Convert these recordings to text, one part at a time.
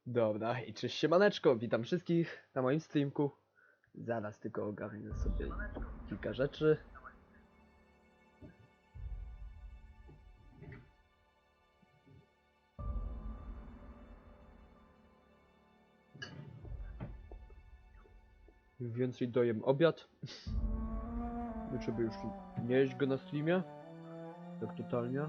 Dobra, i cześć siemaneczko, witam wszystkich na moim streamku. Zaraz tylko ogarnę sobie kilka rzeczy. Więcej dojem obiad. Żeby już nie jeść go na streamie. Tak totalnie.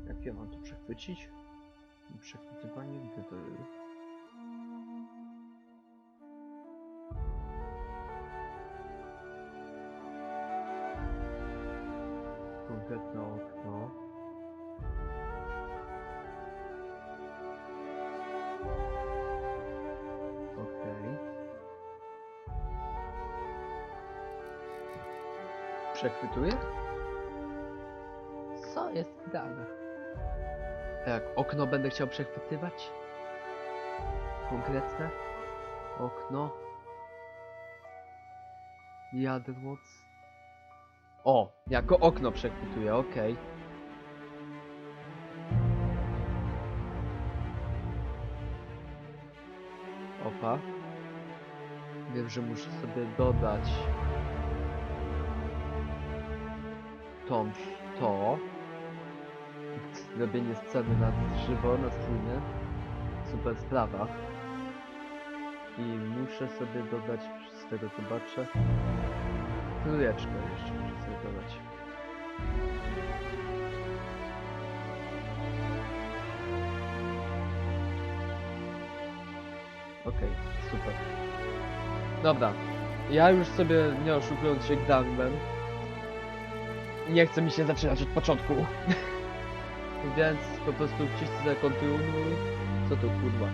Jak ja mam to przechwycić? Przechwytywanie, gdzie to jest? Konkretne okno. Okej. Przechwytuję? Co jest grane? A jak okno będę chciał przechwytywać? Konkretne? Okno. Jadłoc. O! Jako okno przechwytuję, okej. Opa. Wiem, że muszę sobie dodać to. Robienie sceny na żywo, na streamie. Super sprawa. I muszę sobie dodać, z tego co zobaczę, trójeczkę jeszcze muszę sobie dodać. Okej, super. Dobra, ja już sobie, nie oszukując się, grałem. Nie chce mi się zaczynać od początku. Więc po prostu wcisnę kontynuuj. Co to kurwa?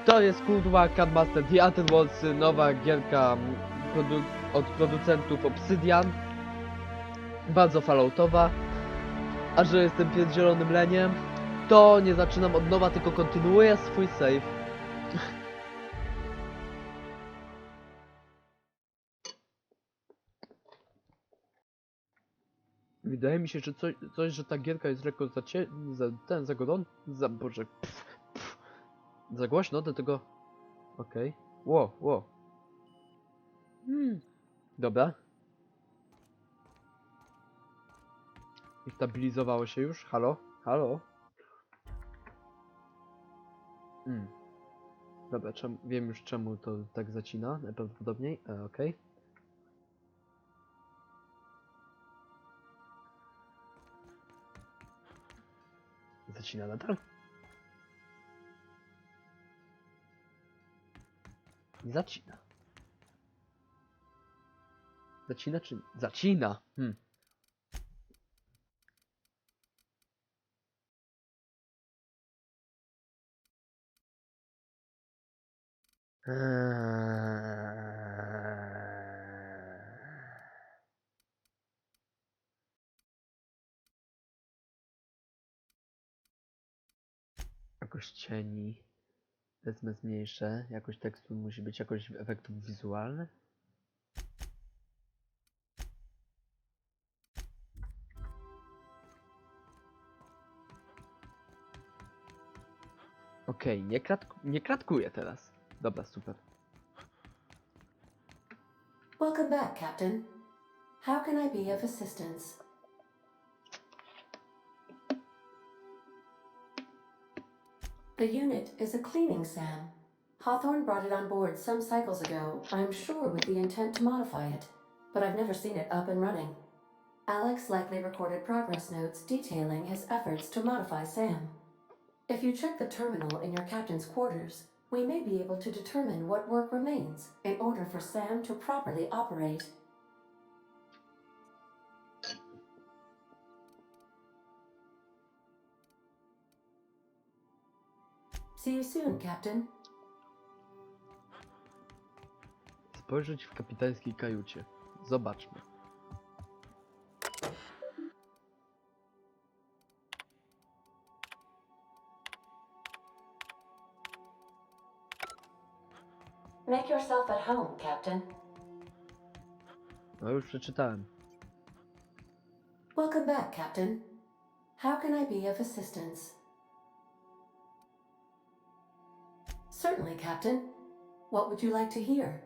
To jest kurwa Cardmaster The Outer Worlds, nowa gierka od producentów Obsidian. Bardzo falloutowa. A że jestem pierdzielonym leniem, to nie zaczynam od nowa, tylko kontynuuję swój save. Wydaje mi się, że coś, że ta gierka jest lekko boże, za głośno do tego. Okej. Ło. Dobra. I stabilizowało się już. Halo? Dobra, wiem już czemu to tak zacina, najprawdopodobniej. Okej. Zacina nadal? Nie zacina. Zacina czy... Zacina! Jakość cieni. Wezmę zmniejszę. Jakość tekstu musi być jakoś efektów wizualnych. Okej, nie kratkuję teraz. Dobra, super. Welcome back, Captain. How can I be of assistance? The unit is a cleaning SAM. Hawthorne brought it on board some cycles ago, I'm sure with the intent to modify it, but I've never seen it up and running. Alex likely recorded progress notes detailing his efforts to modify SAM. If you check the terminal in your captain's quarters, we may be able to determine what work remains in order for SAM to properly operate. See you soon, Captain. Spojrzeć w kapitańskiej kajucie. Zobaczmy. Make yourself at home, Captain. No już przeczytałem. Welcome back, Captain. How can I be of assistance? Certainly, Captain. What would you like to hear?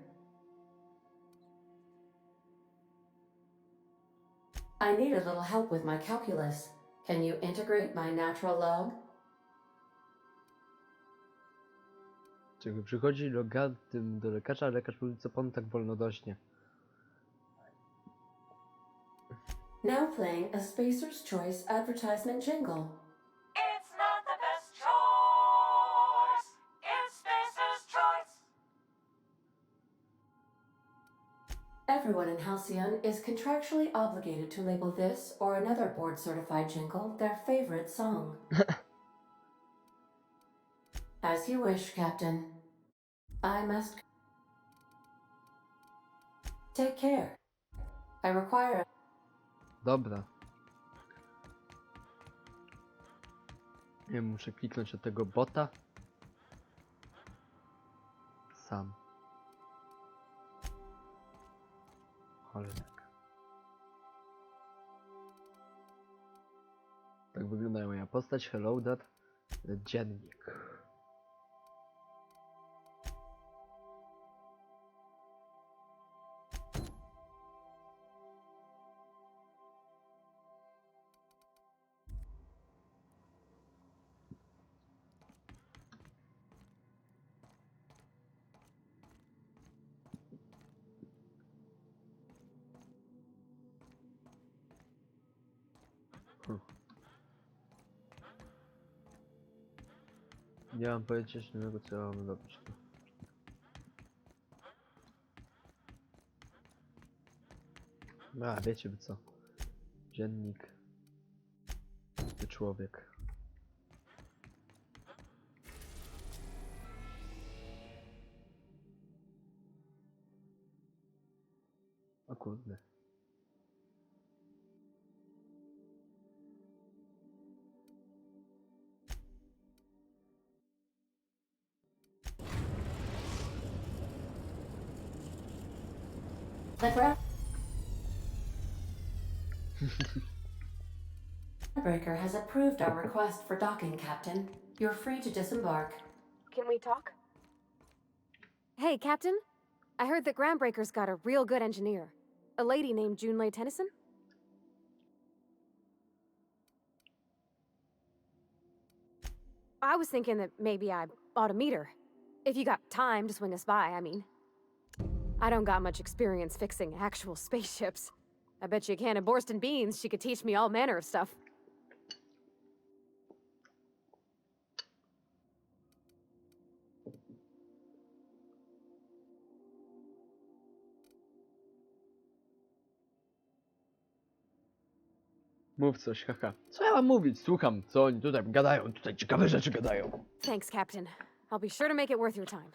I need a little help with my calculus. Can you integrate my natural log? Czego przychodzi do lekarza, a lekarz mówi, co pan tak wolno rośnie. Now playing a Spacer's Choice advertisement jingle. It's not the best choice. It's Spacer's choice. Everyone in Halcyon is contractually obligated to label this or another board-certified jingle their favorite song. As you wish, Captain. I must... Take care. I require... Dobra. Nie muszę kliknąć od tego bota. Sam. Cholera. Tak wygląda moja postać. Hello there. Dziennik. Nie mam pojęcia żadnego, co mam robić. A, wiecie by co? Dziennik. Ty człowiek. O kurde. The groundbreaker has approved our request for docking, Captain. You're free to disembark. Can we talk? Hey, Captain. I heard that Groundbreaker's got a real good engineer. A lady named Junlei Tennyson? I was thinking that maybe I ought to meet her. If you got time to swing us by, I mean. I don't got much experience fixing actual spaceships. I bet you a can of Borston beans she could teach me all manner of stuff. Mów coś, haha. Co ja mam mówić? Słucham, co oni tutaj gadają. Tutaj ciekawe rzeczy gadają. Thanks, Captain. I'll be sure to make it worth your time.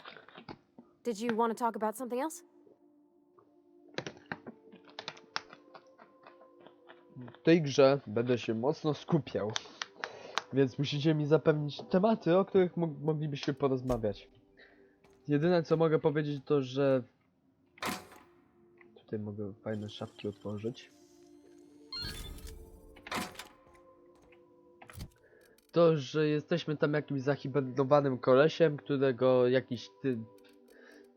Did you want to talk about something else? W tej grze będę się mocno skupiał. Więc musicie mi zapewnić tematy, o których moglibyśmy porozmawiać. Jedyne co mogę powiedzieć to, że... Tutaj mogę fajne szafki otworzyć. To, że jesteśmy tam jakimś zahibernowanym kolesiem, którego jakiś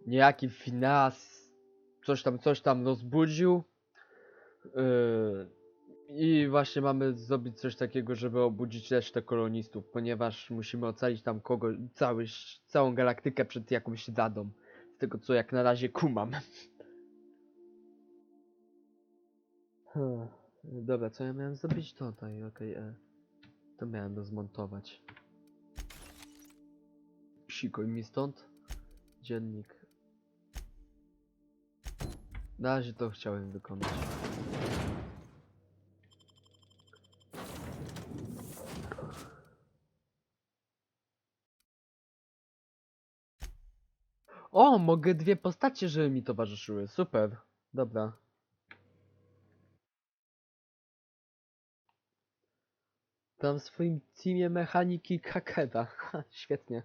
niejaki Finas coś tam rozbudził. I właśnie mamy zrobić coś takiego, żeby obudzić resztę kolonistów, ponieważ musimy ocalić tam całą galaktykę przed jakąś radą. Z tego co jak na razie kumam. Dobra, co ja miałem zrobić tutaj? Okej, to miałem zmontować. Psikuj mi stąd. Dziennik. Na razie to chciałem wykonać. O, mogę dwie postacie, żeby mi towarzyszyły. Super. Dobra. Tam w swoim teamie mechaniki Kakeda. Świetnie.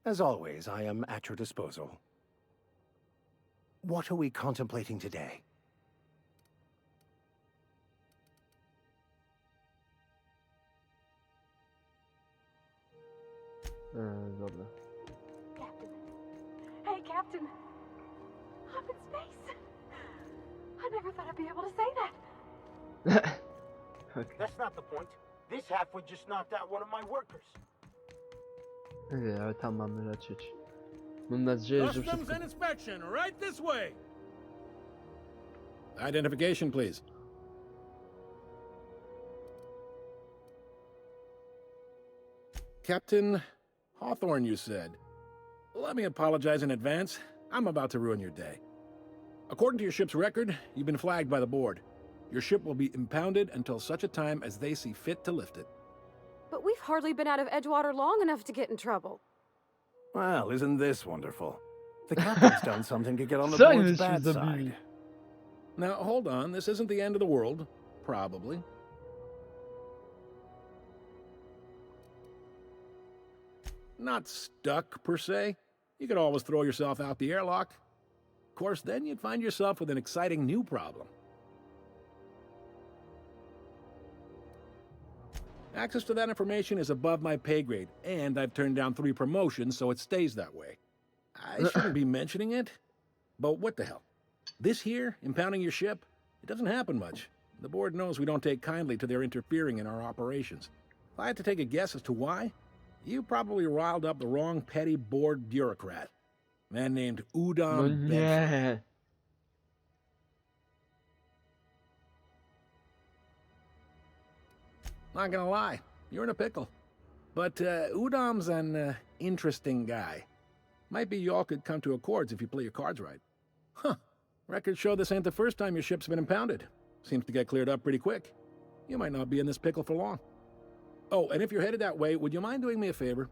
As always, I am at your disposal. What are we contemplating today? Dobra. Captain. Hey, Captain. I'm in space. I never thought I'd be able to say that. That's not the point. This halfway just knocked out one of my workers. Nie, ale tam mamy lecieć. Mam nadzieję, że Customs wszystko... and inspection, right this way. Identification, please. Captain Hawthorne, you said. Let me apologize in advance. I'm about to ruin your day. According to your ship's record, you've been flagged by the board. Your ship will be impounded until such a time as they see fit to lift it. But we've hardly been out of Edgewater long enough to get in trouble. Well, isn't this wonderful? The captain's done something to get on the Co board's oni się bad zabili? side. Now, hold on. This isn't the end of the world. Probably. Not stuck, per se. You could always throw yourself out the airlock. Of course, then you'd find yourself with an exciting new problem. Access to that information is above my pay grade, and I've turned down 3 promotions, so it stays that way. I shouldn't be mentioning it, but what the hell? This here, impounding your ship, it doesn't happen much. The board knows we don't take kindly to their interfering in our operations. If I had to take a guess as to why, you probably riled up the wrong petty board bureaucrat. A man named No Udom Benford. nie. Not gonna lie, you're in a pickle. But Udom's an interesting guy. Might be y'all could come to accords if you play your cards right. Huh. Records show this ain't the first time your ship's been impounded. Seems to get cleared up pretty quick. You might not be in this pickle for long. Oh, and if you're headed that way, would you mind doing me a favor?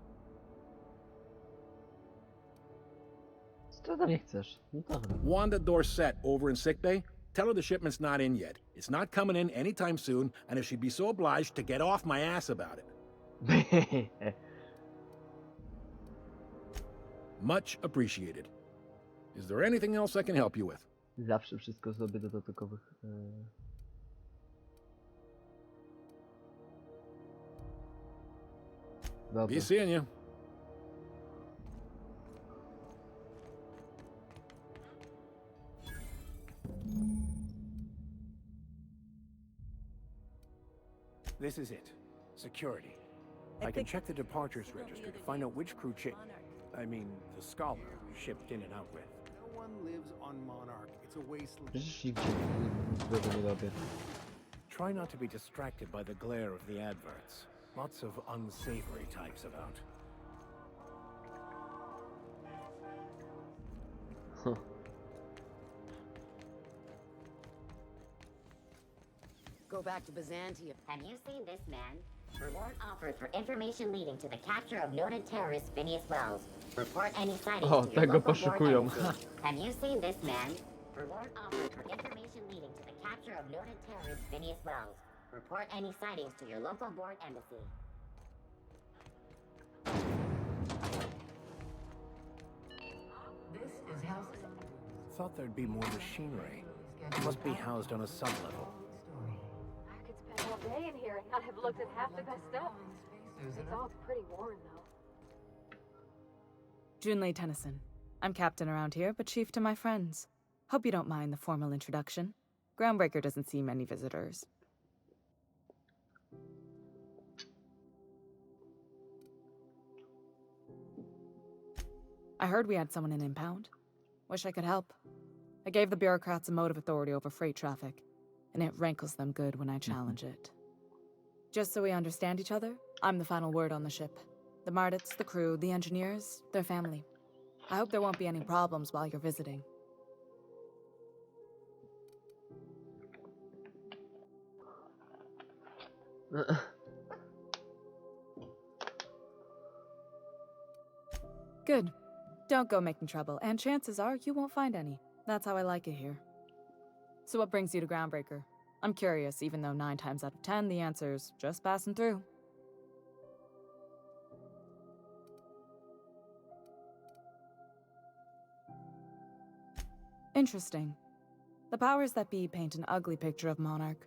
Co tam nie chcesz? No dobra. Wanda Dorset over in sickbay. Tell her the shipment's not in yet. It's not coming in anytime soon, and if she'd be so obliged to get off my ass about it. Much appreciated. Is there anything else I can help you with? Zawsze wszystko zrobię do dodatkowych... Dobra. Be seeing you. This is it. Security. I can check the departures register to find out which crew the scholar shipped in and out with. No one lives on Monarch. It's a wasteland. Przecież nigdzie złego nie robię. Try not to be distracted by the glare of the adverts. Lots of unsavory types about. Huh. Go back to Byzantium. Have you seen this man? Reward offered for information leading to the capture of noted terrorist Phineas Wells. Report any sightings O, to your tego local board poszukują. embassy. Have you seen this man? Reward offered for information leading to the capture of noted terrorist Phineas Wells. Report any sightings to your local board embassy. This is House. Thought there'd be more machinery. Must be housed on a sublevel. I could spend all day in here and not have looked at half the best stuff. It's all pretty worn, though. Junlei Tennyson. I'm captain around here, but chief to my friends. Hope you don't mind the formal introduction. Groundbreaker doesn't see many visitors. I heard we had someone in impound. Wish I could help. I gave the bureaucrats a motive authority over freight traffic, and it rankles them good when I challenge it. Just so we understand each other, I'm the final word on the ship. The Mardits, the crew, the engineers, their family. I hope there won't be any problems while you're visiting. Good. Don't go making trouble, and chances are you won't find any. That's how I like it here. So what brings you to Groundbreaker? I'm curious, even though 9 times out of 10 the answer's just passing through. Interesting. The powers that be paint an ugly picture of Monarch.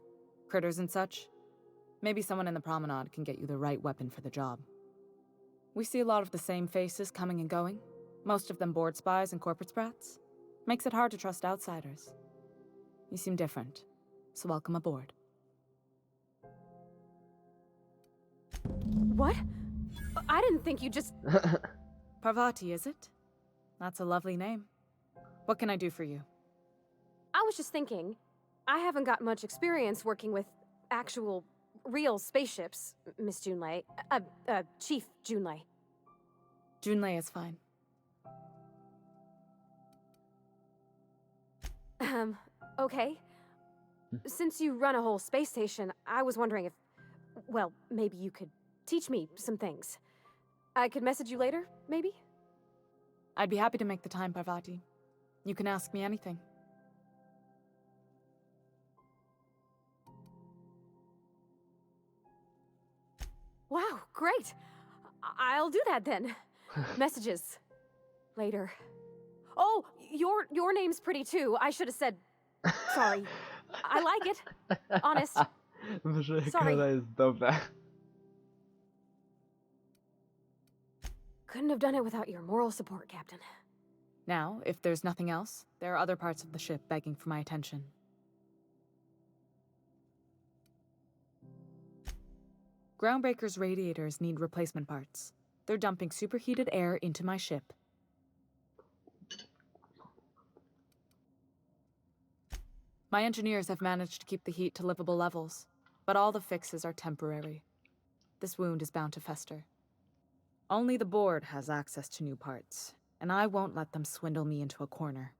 Critters and such. Maybe someone in the promenade can get you the right weapon for the job. We see a lot of the same faces coming and going. Most of them board spies and corporate sprats. Makes it hard to trust outsiders. You seem different, so welcome aboard. What? I didn't think you just... Parvati, is it? That's a lovely name. What can I do for you? I was just thinking, I haven't got much experience working with actual, real spaceships, Miss Junlei. Chief Junlei. Junlei is fine. Okay. Since you run a whole space station, I was wondering if, well, maybe you could teach me some things. I could message you later, maybe? I'd be happy to make the time, Parvati. You can ask me anything. Wow, great! I'll do that then. Messages. Later. Oh, your name's pretty too. I should have said... Sorry. I like it. Honest. Sorry. Ona jest dobra. Couldn't have done it without your moral support, Captain. Now, if there's nothing else, there are other parts of the ship begging for my attention. Groundbreaker's radiators need replacement parts. They're dumping superheated air into my ship. My engineers have managed to keep the heat to livable levels, but all the fixes are temporary. This wound is bound to fester. Only the board has access to new parts, and I won't let them swindle me into a corner.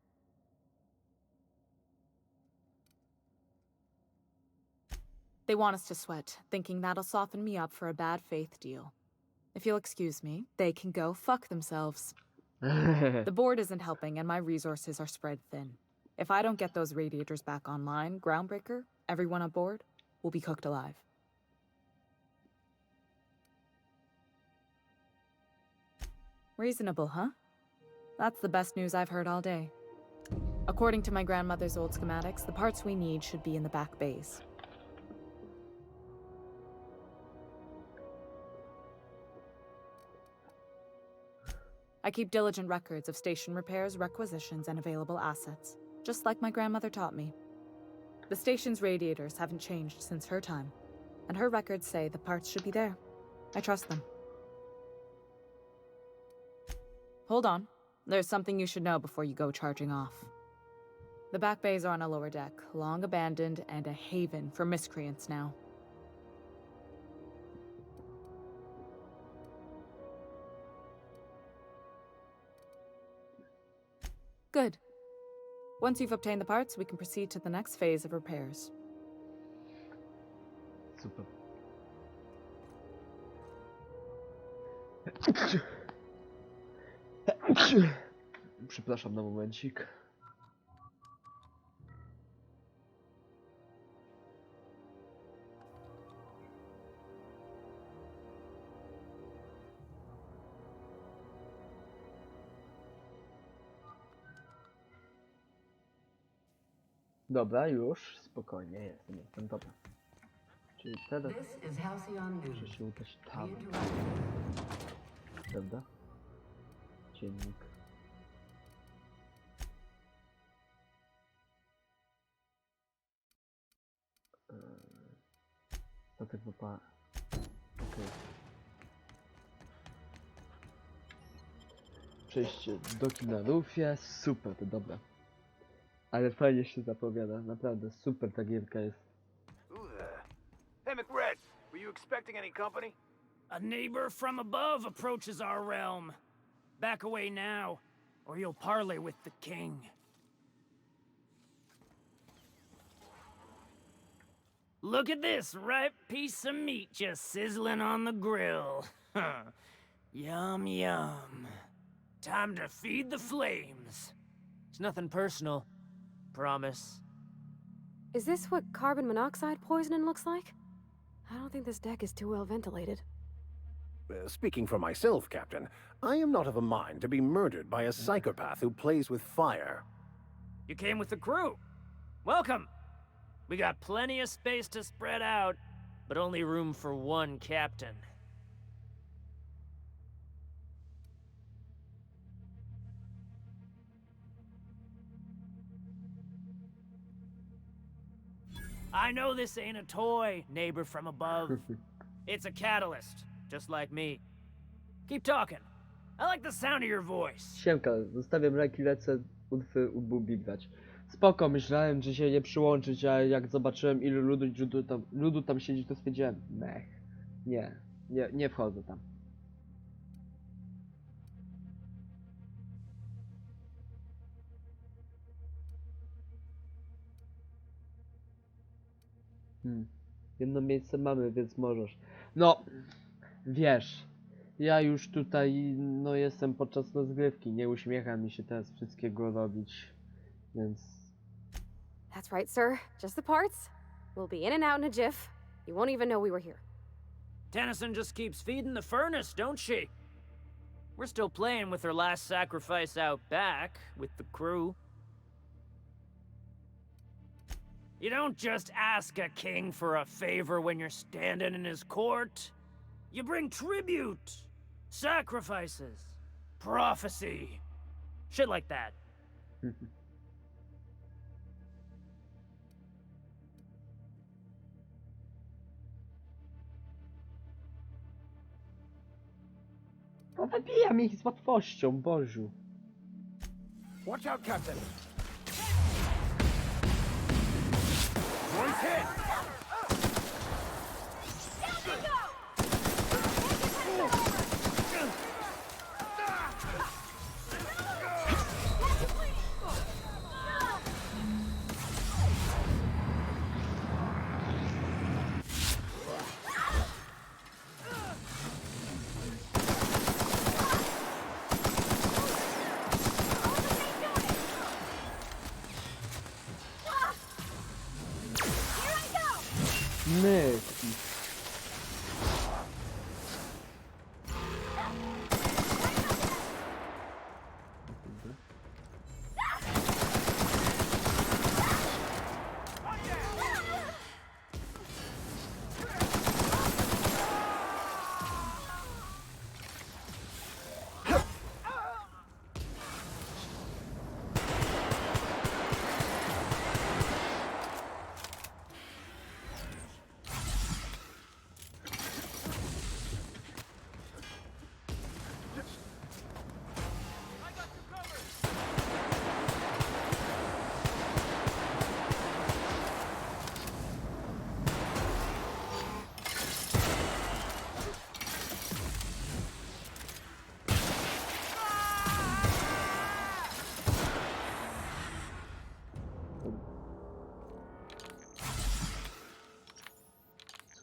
They want us to sweat, thinking that'll soften me up for a bad faith deal. If you'll excuse me, they can go fuck themselves. The board isn't helping, and my resources are spread thin. If I don't get those radiators back online, Groundbreaker, everyone aboard, will be cooked alive. Reasonable, huh? That's the best news I've heard all day. According to my grandmother's old schematics, the parts we need should be in the back bays. I keep diligent records of station repairs, requisitions, and available assets, just like my grandmother taught me. The station's radiators haven't changed since her time, and her records say the parts should be there. I trust them. Hold on. There's something you should know before you go charging off. The back bays are on a lower deck, long abandoned and a haven for miscreants now. Good. Once you've obtained the parts, we can proceed to the next phase of repairs. Super. Przepraszam na momencik. Dobra, już, spokojnie, jestem, dobra. Czyli teraz muszę się udać tam. Prawda? Dziennik. Statek wypa... Okej. Przejście do kina Rufia, super, to dobra. Ale fajnie się zapowiada, naprawdę super ta gierka jest. Hey, McRed, were you expecting any company? A neighbor from above approaches our realm. Back away now, or you'll parley with the king. Look at this ripe piece of meat just sizzling on the grill. Yum, yum. Time to feed the flames. It's nothing personal. Promise. Is this what carbon monoxide poisoning looks like? I don't think this deck is too well ventilated. Speaking for myself, Captain, I am not of a mind to be murdered by a psychopath who plays with fire. You came with the crew. Welcome. We got plenty of space to spread out, but only room for one captain. I know this ain't a toy, neighbor from above. It's a catalyst, just like me. Keep talking. I like the sound of your voice. Siemka, zostawiam ręki, lecę grać. Spoko, myślałem, że się nie przyłączyć, a jak zobaczyłem ilu ludu tam siedzi, to stwierdziłem, mech. Nie wchodzę tam. Jedno miejsce mamy, więc możesz. No, wiesz, ja już tutaj, no jestem podczas rozgrywki, nie uśmiecha mi się teraz wszystkiego robić, więc... That's right, sir. Just the parts. We'll be in and out in a jiff. You won't even know we were here. Tennyson just keeps feeding the furnace, don't she? We're still playing with her last sacrifice out back, with the crew. You don't just ask a king for a favor when you're standing in his court. You bring tribute, sacrifices, prophecy, shit like that. No wybijam ich z łatwością, Boziu. Watch out, Captain! One's hit! Myki.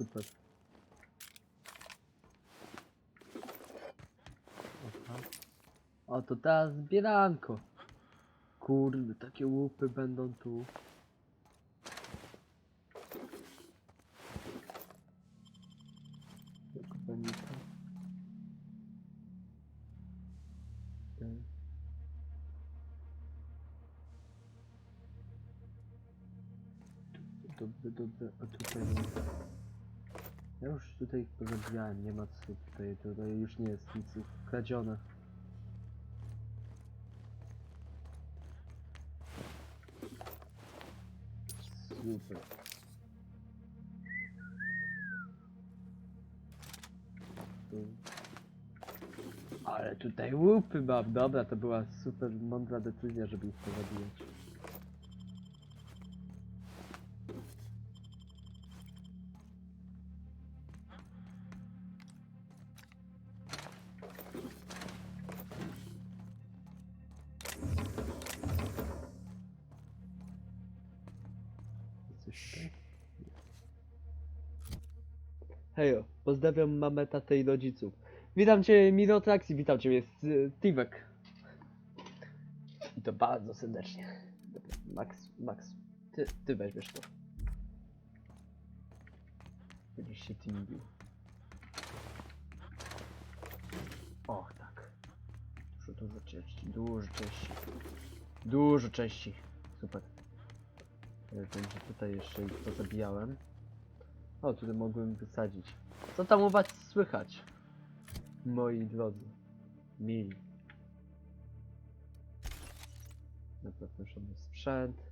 Super. Aha. O, to teraz zbieranko. Kurde, takie łupy będą tu. Dobrze, a tutaj... Ja już tutaj pozabijałem, nie ma co tutaj już nie jest nic kradzione. Super. Ale tutaj łupy mam, dobra, to była super mądra decyzja, żeby ich pozabijać. Hejo, pozdrawiam mamę, tatę i rodziców. Witam cię, Mirotrakcji, witam cię, Tivek. I to bardzo serdecznie. Max, ty weźmiesz to. Będziesz się tym bił. Och, tak. Dużo części, dużo części. Dużo części. Super. Będzie tutaj jeszcze ich pozabijałem. O, tutaj mogłem wysadzić. Co tam u was słychać? Moi drodzy. Mili. Zaproszony sprzęt.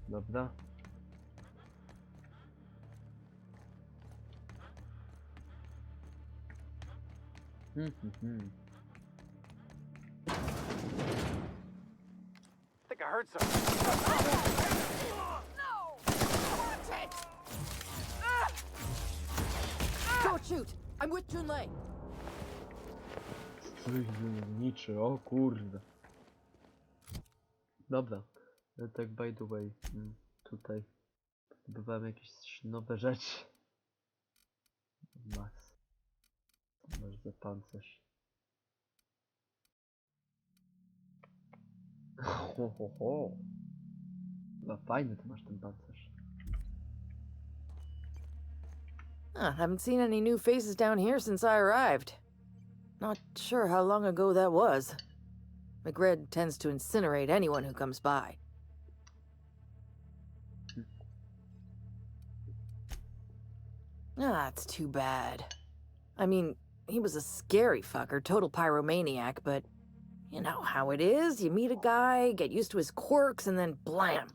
Dobra. I think I heard something. Don't shoot! I'm with Junlei. Strój niczy, o kurde. Dobra. Tak by the way. Tutaj zdobywałem jakieś nowe rzeczy. Max. Masz za pancerz. Ho, ho, ho. No fajny to masz ten pancerz. Haven't seen any new faces down here since I arrived. Not sure how long ago that was. McRed tends to incinerate anyone who comes by. That's too bad. I mean, he was a scary fucker, total pyromaniac, but you know how it is. You meet a guy, get used to his quirks, and then blam.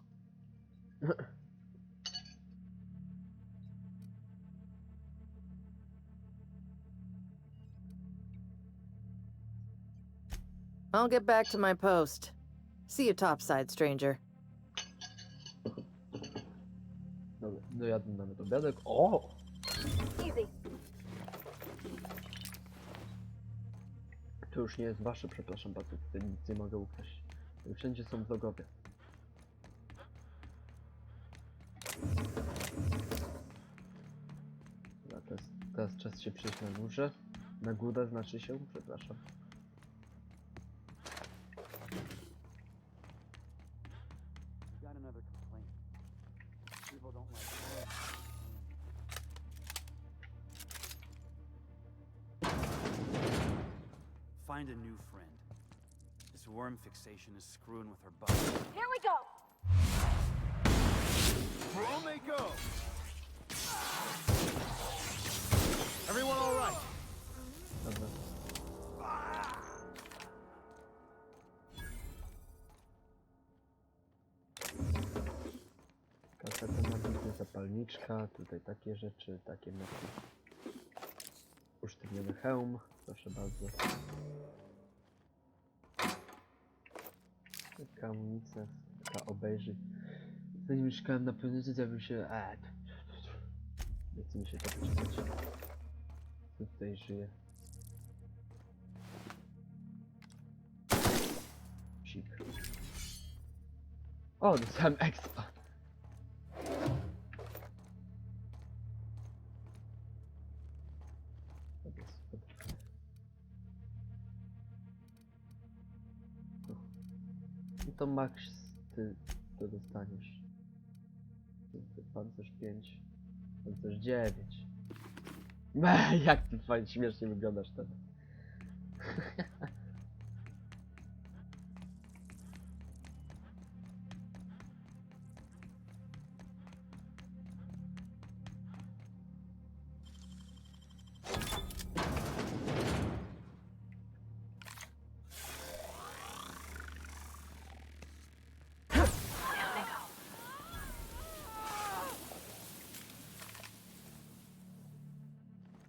I'll get back to my post. See you topside, stranger. Dobra, dojadę nawet obiadek. O! Easy. To już nie jest wasze, przepraszam bardzo, tutaj nic nie mogę ukraść. Wszędzie są vlogowie. Dobra, teraz czas się przejść na górze. Na górę znaczy się, przepraszam. Find a new friend. This worm fixation is screwing with her body. Here we go. On they go. Everyone all right? Dobra. Kaseta nabity, zapalniczka, tutaj takie rzeczy, takie mapy. Usztywniony hełm, proszę bardzo. Taka amunicja, taka obejrzy. Zanim mieszkałem na planecie, zjawił się... Nie chce mi się to przeczytać. Co tutaj żyje? Psik. O, dostałem expa. Dobra, super. No to max ty to dostaniesz. Pancerz 5, pancerz 9. Jak ty fajnie, śmiesznie wyglądasz teraz.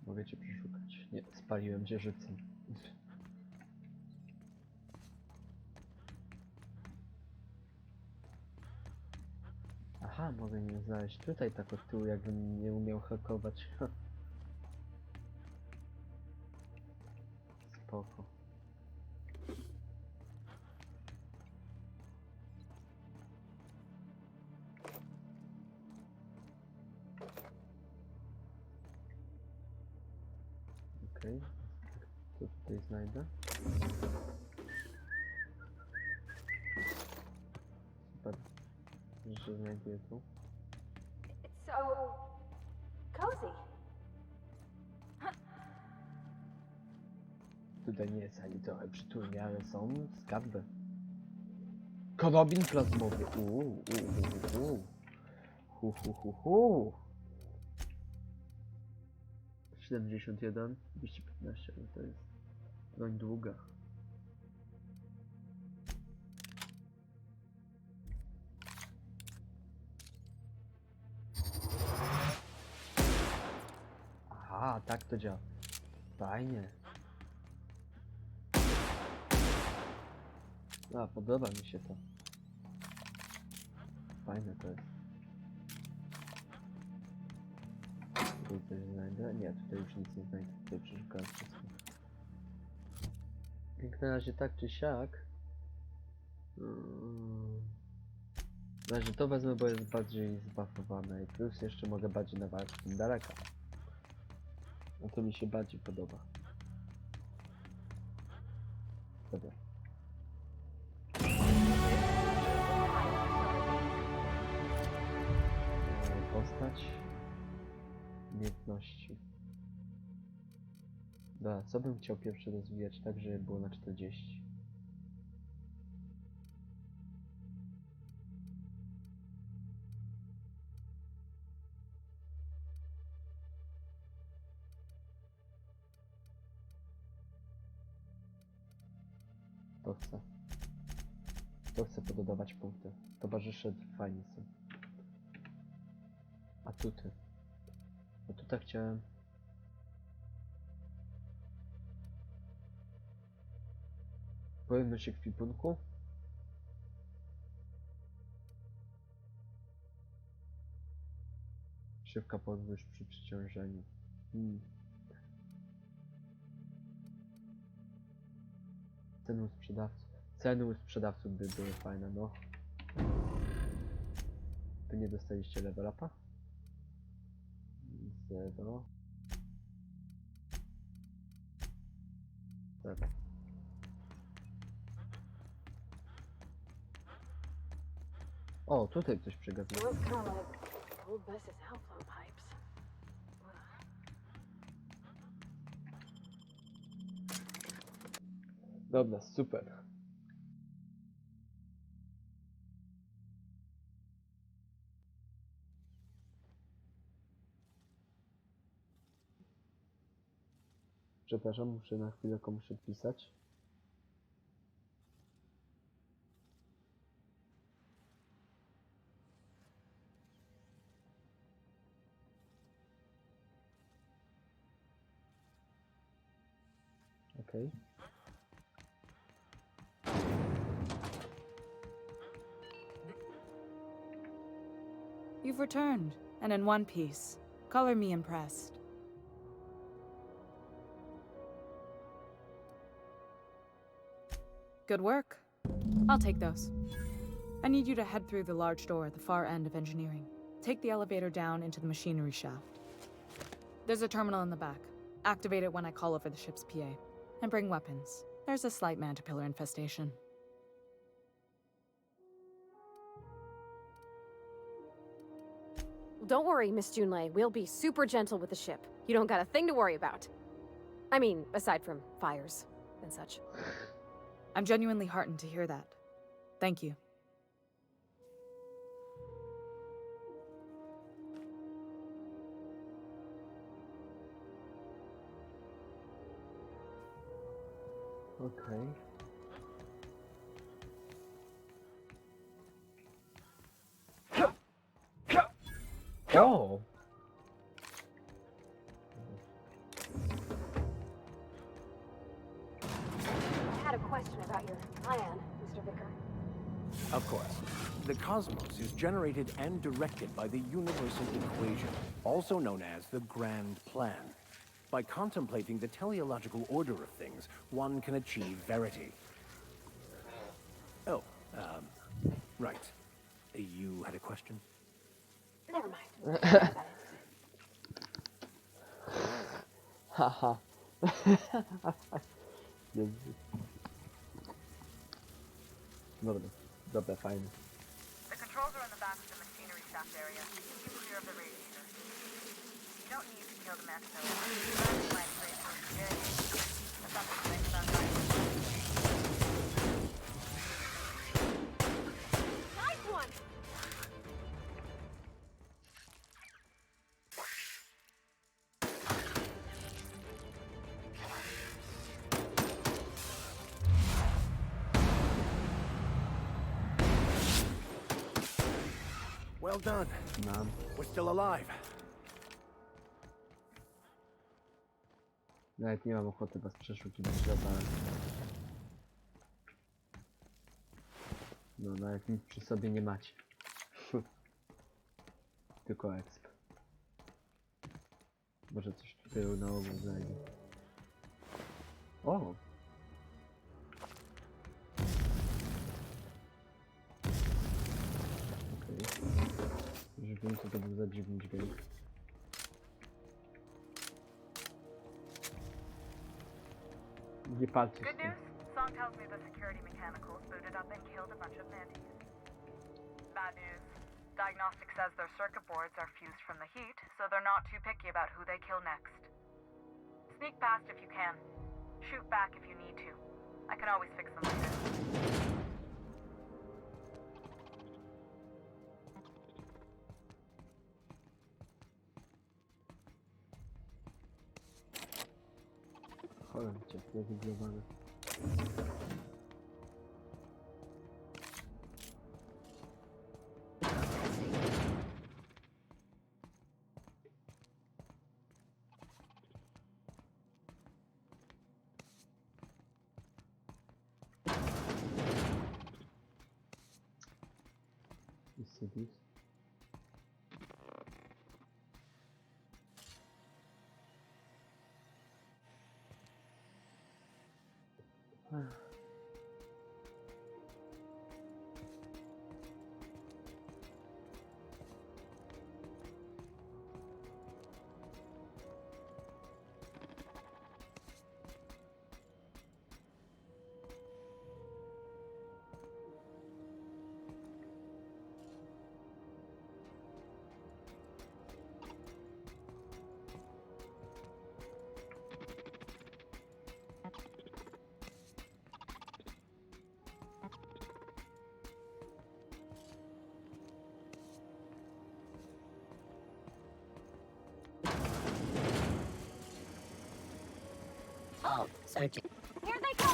Mogę cię przeszukać. Nie, spaliłem cię żywcem. Aha, mogę nie znaleźć tutaj tak od tyłu, jakbym nie umiał hakować. Spoko. Okej, co tutaj znajdę? Super, że znajduję tu. It's so cozy. Tutaj nie jest ani trochę przytulnie, ale są skarby. Karabin plazmowy. Hu, hu, hu, hu. 71, 215, ale to jest broń długa. Aha, tak to działa. Fajnie. A, podoba mi się to. Fajne to jest. Tutaj coś znajdę? Nie, tutaj już nic nie znajdę. Tutaj przeszukałem wszystko. Jak na razie tak czy siak. Na razie to wezmę, bo jest bardziej zbuffowane i plus jeszcze mogę bardziej nawalczyć tym daleka. No to mi się bardziej podoba. Dobra. Postać. Umiejętności. Dobra, co bym chciał pierwszy rozwijać tak, żeby było na 40. To chcę. To chcę pododawać punkty. Towarzysze fajni są. Atuty. No tutaj chciałem... Pojemność ekwipunku. Szybka podwyż przy przeciążeniu. Ceny u sprzedawców. Ceny u sprzedawców by były fajne, no. Wy nie dostaliście level upa? 0. 0. O, tutaj coś przegadzał. Dobra, super. Przepraszam, muszę na chwilę komuś odpisać. Okej. You've returned, and in one piece. Color me impressed. Good work. I'll take those. I need you to head through the large door at the far end of engineering. Take the elevator down into the machinery shaft. There's a terminal in the back. Activate it when I call over the ship's PA. And bring weapons. There's a slight mantipillar infestation. Don't worry, Miss Junlei. We'll be super gentle with the ship. You don't got a thing to worry about. I mean, aside from fires and such. I'm genuinely heartened to hear that. Thank you. Okay. Oh! I had a question about your plan, Mr. Vicar. Of course. The cosmos is generated and directed by the universal equation, also known as the Grand Plan. By contemplating the teleological order of things, one can achieve verity. Oh, right. You had a question? Never mind. Haha. Dobra, dobra, fajnie. The controls are in the back of blast area. Keep clear of the radiator. You don't need to kill the man to know it. My experience was very dangerous. That's not the thing about driving. Nice one! Well done. Mam. We're still alive. Nawet nie mam ochoty was przeszukiwać, ale... No, nawet nic przy sobie nie macie. Tylko exp. Może coś tutaj na ogół znajdzie. O! Już wiem, co to był za dziwny dźwięk. Nie palcie Good z tym. news? Song tells me the security mechanicals booted up and killed a bunch of mantis. Bad news. Diagnostic says their circuit boards are fused from the heat, so they're not too picky about who they kill next. Sneak past if you can. Shoot back if you need to. I can always fix them later. Cholera cię, zrezygnowane. Cities. Oh, searching. Here they go!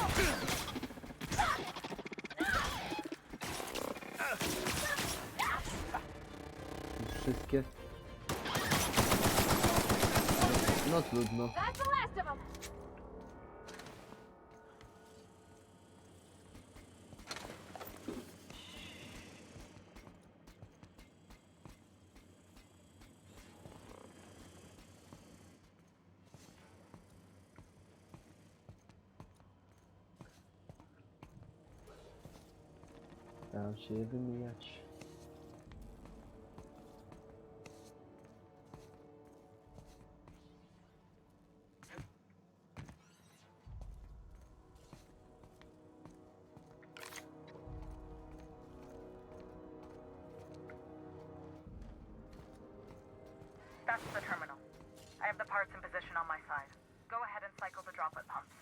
Wszystkie. No trudno. That's the last of them! Staram się je wymijać. That's the terminal. I have the parts in position on my side. Go ahead and cycle the droplet pumps.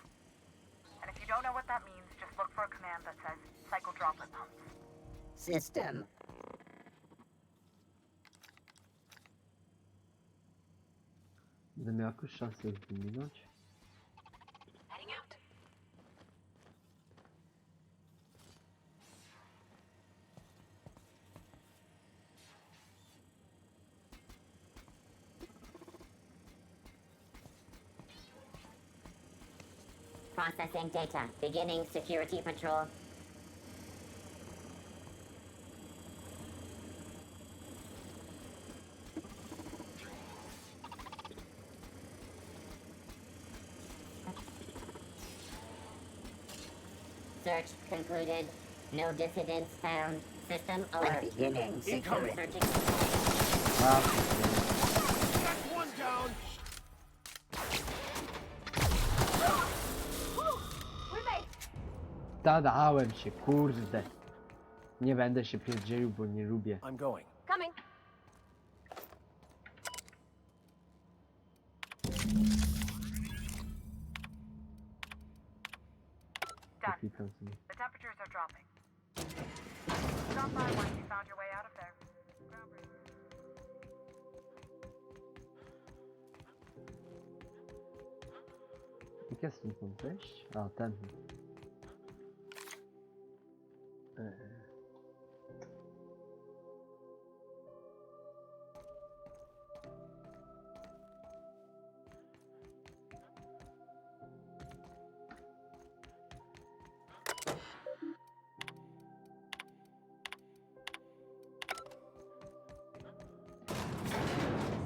And if you don't know what that means, just look for a command that says cycle droplet pumps. System. Będę miał jakąś szansę ich wyminąć. Heading out. Processing data. Beginning security patrol. Search concluded. No dissidents found. System alert. Beginning security. Searching. A, That's one down. Zadałem się, kurde. Nie będę się pierdzielił, bo nie lubię. I'm going. Coming. się Done. klikam sobie. The temperatures are dropping. Stop by once you found your way out of there. Groundbreaker. Jak jest stąd wejść? A, ten.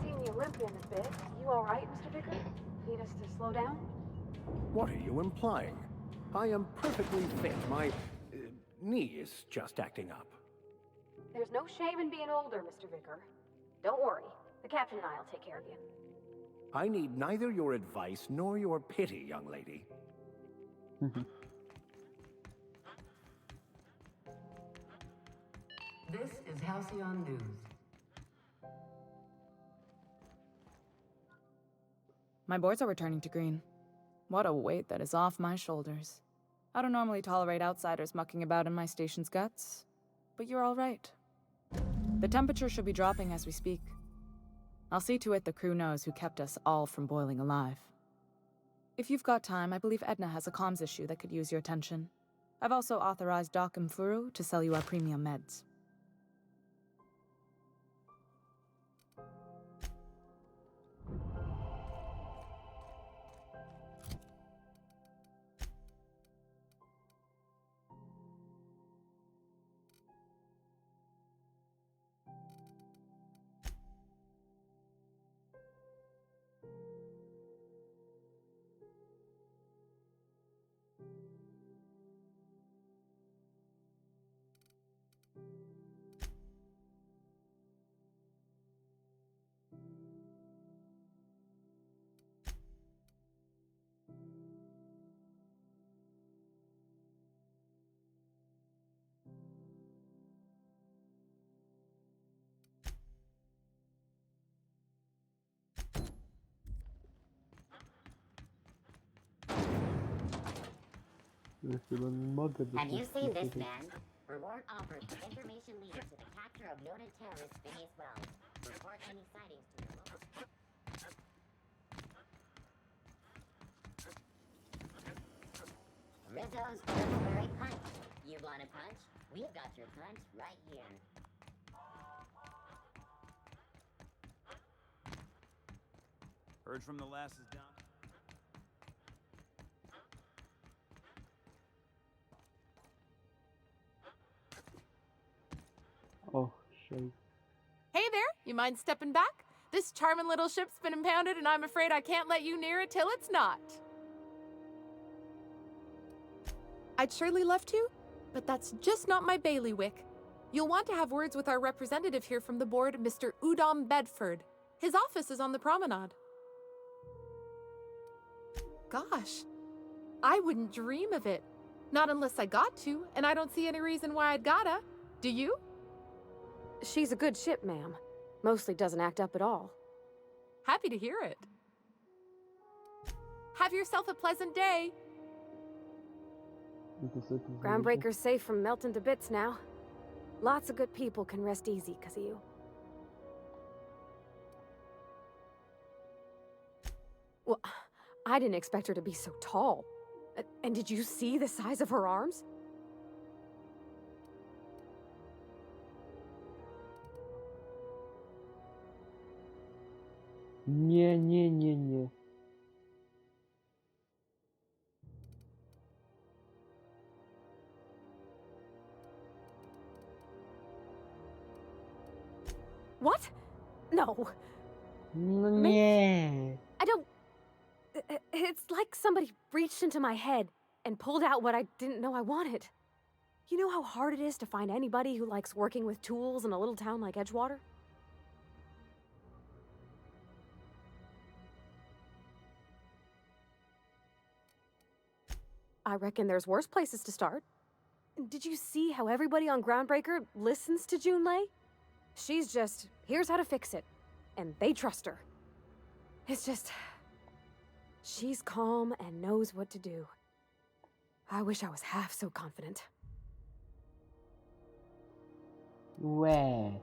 Seeing you limping a bit. You all right, Mr. Vicker? Need us to slow down? What are you implying? I am perfectly fit. My knee is just acting up. There's no shame in being older, Mr. Vicker. Don't worry. The captain and I'll take care of you. I need neither your advice nor your pity, young lady. This is Halcyon News. My boards are returning to green. What a weight that is off my shoulders. I don't normally tolerate outsiders mucking about in my station's guts, but you're all right. The temperature should be dropping as we speak. I'll see to it the crew knows who kept us all from boiling alive. If you've got time, I believe Edna has a comms issue that could use your attention. I've also authorized Doc and Furu to sell you our premium meds. Have you seen this man? Reward offered for information leading to the capture of noted terrorist Phineas Wells. Report any sightings to your local... Rizzo's Purple Punch. You want a punch? We've got your punch right here. Heard from the lasses down. Oh, shit. Hey there, you mind stepping back? This charming little ship's been impounded and I'm afraid I can't let you near it till it's not. I'd surely love to, but that's just not my bailiwick. You'll want to have words with our representative here from the board, Mr. Udom Bedford. His office is on the promenade. Gosh, I wouldn't dream of it. Not unless I got to, and I don't see any reason why I'd gotta. Do you? She's a good ship, ma'am. Mostly doesn't act up at all. Happy to hear it. Have yourself a pleasant day. Groundbreaker's safe from melting to bits now. Lots of good people can rest easy because of you. Well, I didn't expect her to be so tall. And did you see the size of her arms? Nie. What? No. No nie. I don't... It's like somebody reached into my head and pulled out what I didn't know I wanted. You know how hard it is to find anybody who likes working with tools in a little town like Edgewater? I reckon there's worse places to start. Did you see how everybody on Groundbreaker listens to Junlei? She's just, here's how to fix it. And they trust her. It's just... She's calm and knows what to do. I wish I was half so confident. Where?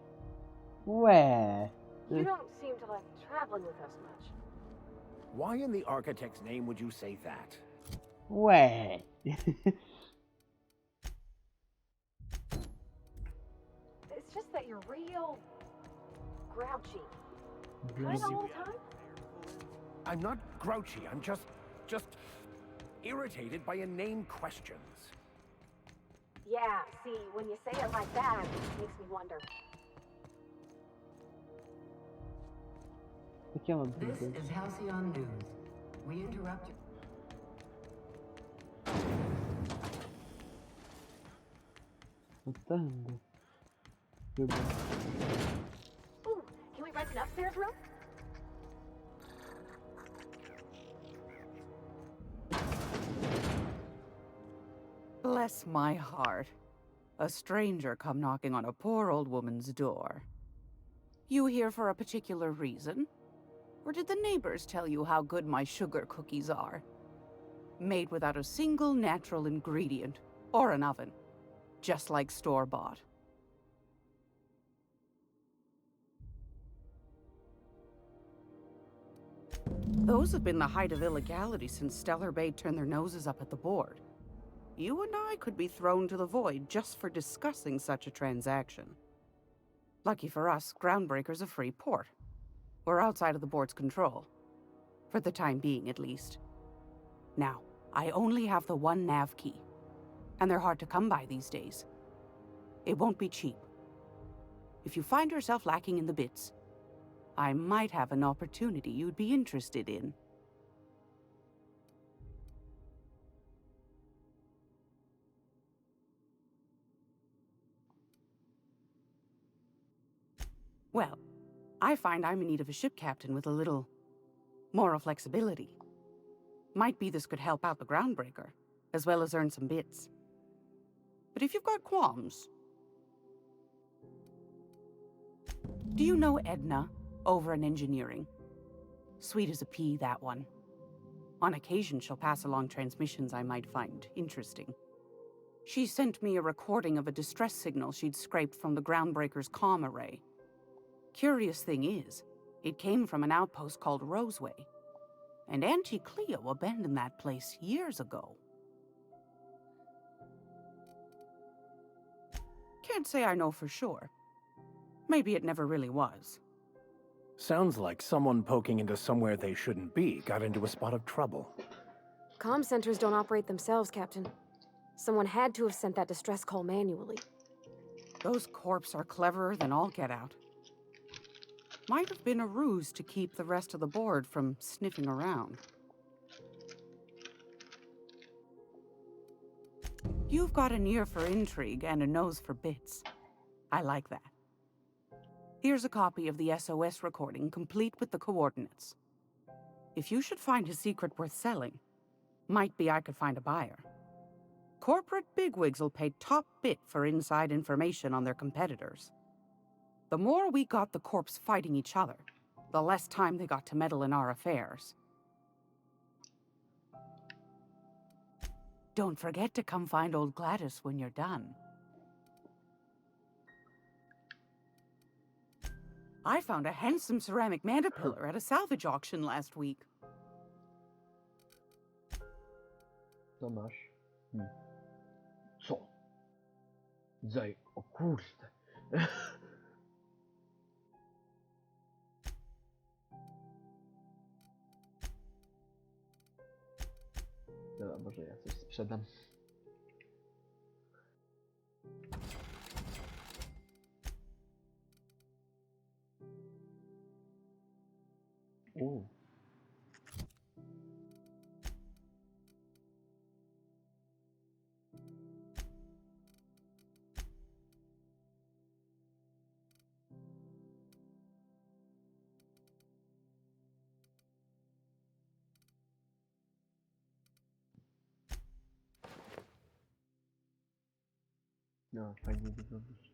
Where? You don't seem to like traveling with us much. Why in the architect's name would you say that? Where? It's just that you're real grouchy. Kinda all the time? I'm not grouchy, I'm just irritated by inane questions. Yeah, see, when you say it like that, it makes me wonder. This is Halcyon News. We interrupt you. Ooh, can we rent an upstairs room? Bless my heart. A stranger come knocking on a poor old woman's door. You here for a particular reason? Or did the neighbors tell you how good my sugar cookies are? Made without a single natural ingredient, or an oven. Just like store-bought. Those have been the height of illegality since Stellar Bay turned their noses up at the board. You and I could be thrown to the void just for discussing such a transaction. Lucky for us, Groundbreaker's a free port. We're outside of the board's control. For the time being, at least. Now, I only have the one nav key. And they're hard to come by these days. It won't be cheap. If you find yourself lacking in the bits, I might have an opportunity you'd be interested in. Well, I find I'm in need of a ship captain with a little moral flexibility. Might be this could help out the Groundbreaker, as well as earn some bits. But if you've got qualms... Do you know Edna, over in engineering? Sweet as a pea, that one. On occasion, she'll pass along transmissions I might find interesting. She sent me a recording of a distress signal she'd scraped from the Groundbreaker's comm array. Curious thing is, it came from an outpost called Roseway. And Auntie Cleo abandoned that place years ago. Can't say I know for sure. Maybe it never really was. Sounds like someone poking into somewhere they shouldn't be got into a spot of trouble. Comm centers don't operate themselves, Captain. Someone had to have sent that distress call manually. Those corps are cleverer than all get out. Might have been a ruse to keep the rest of the board from sniffing around. You've got an ear for intrigue and a nose for bits. I like that. Here's a copy of the SOS recording, complete with the coordinates. If you should find a secret worth selling, might be I could find a buyer. Corporate bigwigs will pay top bit for inside information on their competitors. The more we got the corps fighting each other, the less time they got to meddle in our affairs. Don't forget to come find old Gladys when you're done. I found a handsome ceramic mandapillar at a salvage auction last week. Co masz? Co? Zaj, o kurde. Dobra, może ja coś sprzedam. No, fajnie wyglądasz.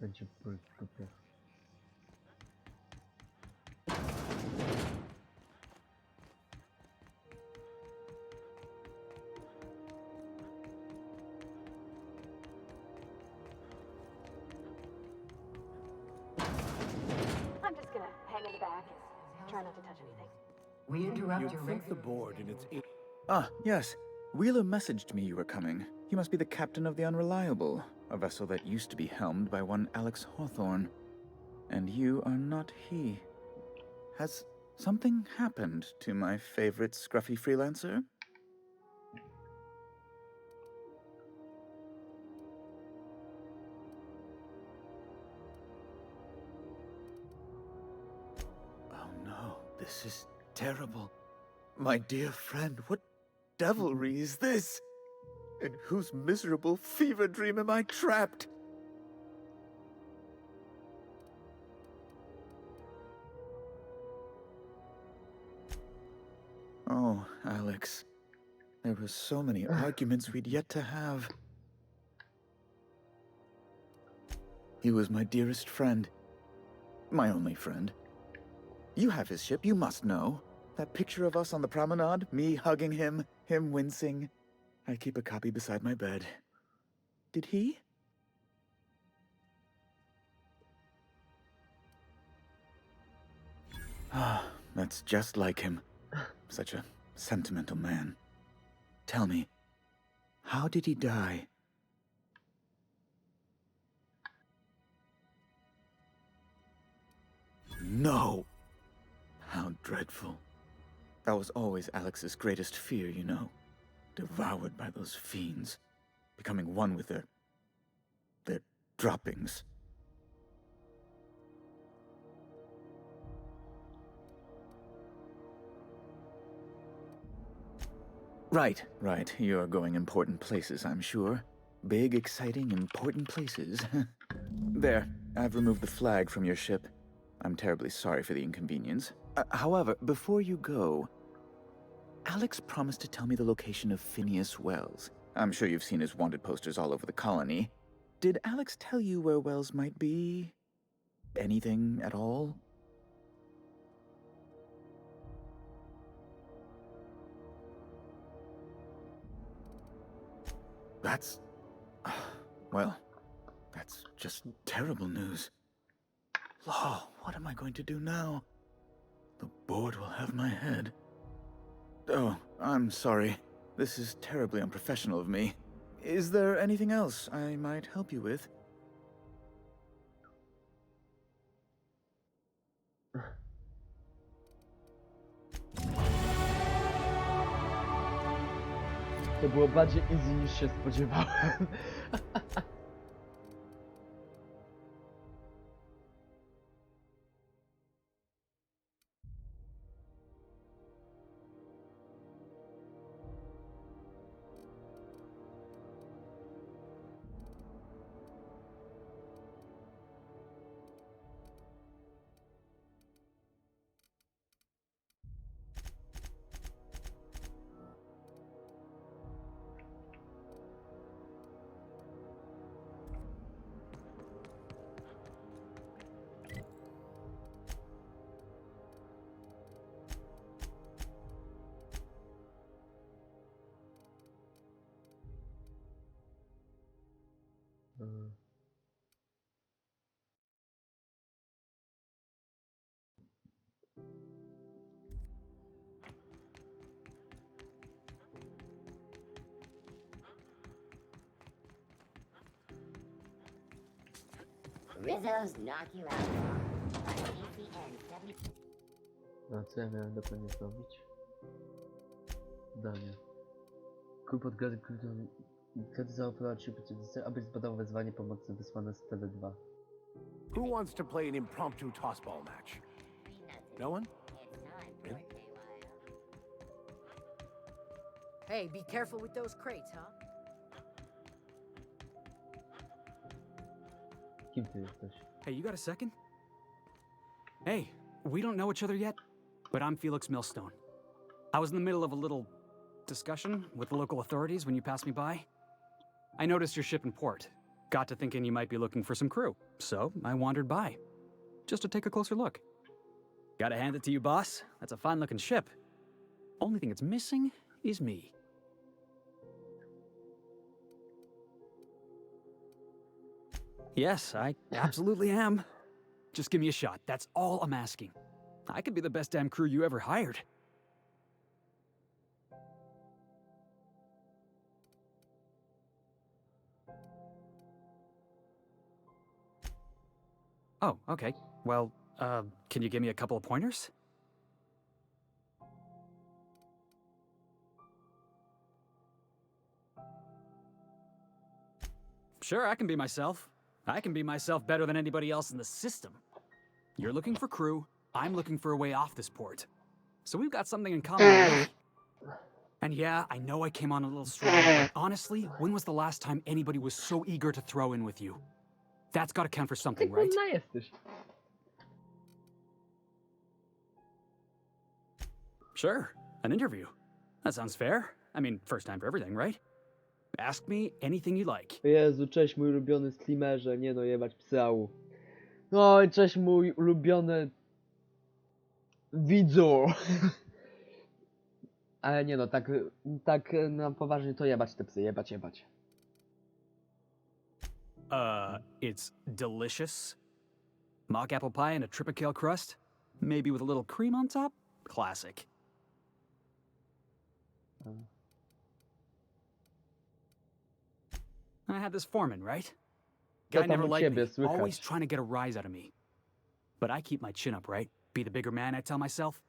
będzie ból w dupie. I'm just gonna hang in the back. Try not to touch anything. We interrupt You'd your think the regular- board in its... Ah, yes. Wheeler messaged me you were coming. He must be the captain of the Unreliable, a vessel that used to be helmed by one Alex Hawthorne. And you are not he. Has something happened to my favorite scruffy freelancer? Oh no, this is terrible. My dear friend, what devilry is this? In whose miserable fever dream am I trapped? Oh, Alex. There were so many arguments we'd yet to have. He was my dearest friend. My only friend. You have his ship, you must know. That picture of us on the promenade, me hugging him, him wincing. I keep a copy beside my bed. Did he? Ah, that's just like him. Such a sentimental man. Tell me, how did he die? No! How dreadful. That was always Alex's greatest fear, you know. Devoured by those fiends. Becoming one with their droppings. Right. You're going important places, I'm sure. Big, exciting, important places. There, I've removed the flag from your ship. I'm terribly sorry for the inconvenience. However, before you go, Alex promised to tell me the location of Phineas Wells. I'm sure you've seen his wanted posters all over the colony. Did Alex tell you where Wells might be? Anything at all? That's... well, that's just terrible news. Law, what am I going to do now? The board will have my head. Oh, I'm sorry. This is terribly unprofessional of me. Is there anything else I might help you with? To było bardziej easy niż się spodziewałem. Rizzo's knock you out. ACN 70. No co ja miałem dokładnie zrobić? Danie. Kup od gady, wtedy zaoferować się przeciwnicy, aby zbadał wezwanie pomocy wysłane z TV2. Who wants to play an impromptu tossball match? No one? Really? Hey, be careful with those crates, huh? Kim ty jesteś? Hey, you got a second? Hey, we don't know each other yet, but I'm Felix Millstone. I was in the middle of a little discussion with the local authorities when you passed me by. I noticed your ship in port, Got to thinking you might be looking for some crew, so I wandered by, just to take a closer look. Gotta hand it to you, boss. That's a fine-looking ship. Only thing it's missing is me. Yes, I absolutely am. Just give me a shot. That's all I'm asking. I could be the best damn crew you ever hired. Oh, okay. Well, can you give me a couple of pointers? Sure, I can be myself. I can be myself better than anybody else in the system. You're looking for crew, I'm looking for a way off this port. So we've got something in common already. And yeah, I know I came on a little strong, but honestly, when was the last time anybody was so eager to throw in with you? That's gotta count for something, right? Sure, an interview. That sounds fair. I mean, first time for everything, right? Ask me anything you like. Jezu, cześć mój ulubiony streamerze, nie no jebać psału. No i cześć mój ulubiony widzu. Ale nie no, tak na poważnie to jebać te psy, jebać. It's delicious. Mock apple pie and a tripicale crust? Maybe with a little cream on top? Classic. I had this foreman, right? Guy never liked me, always trying to get a rise out of me. But I keep my chin up, right? Be the bigger man, I tell myself.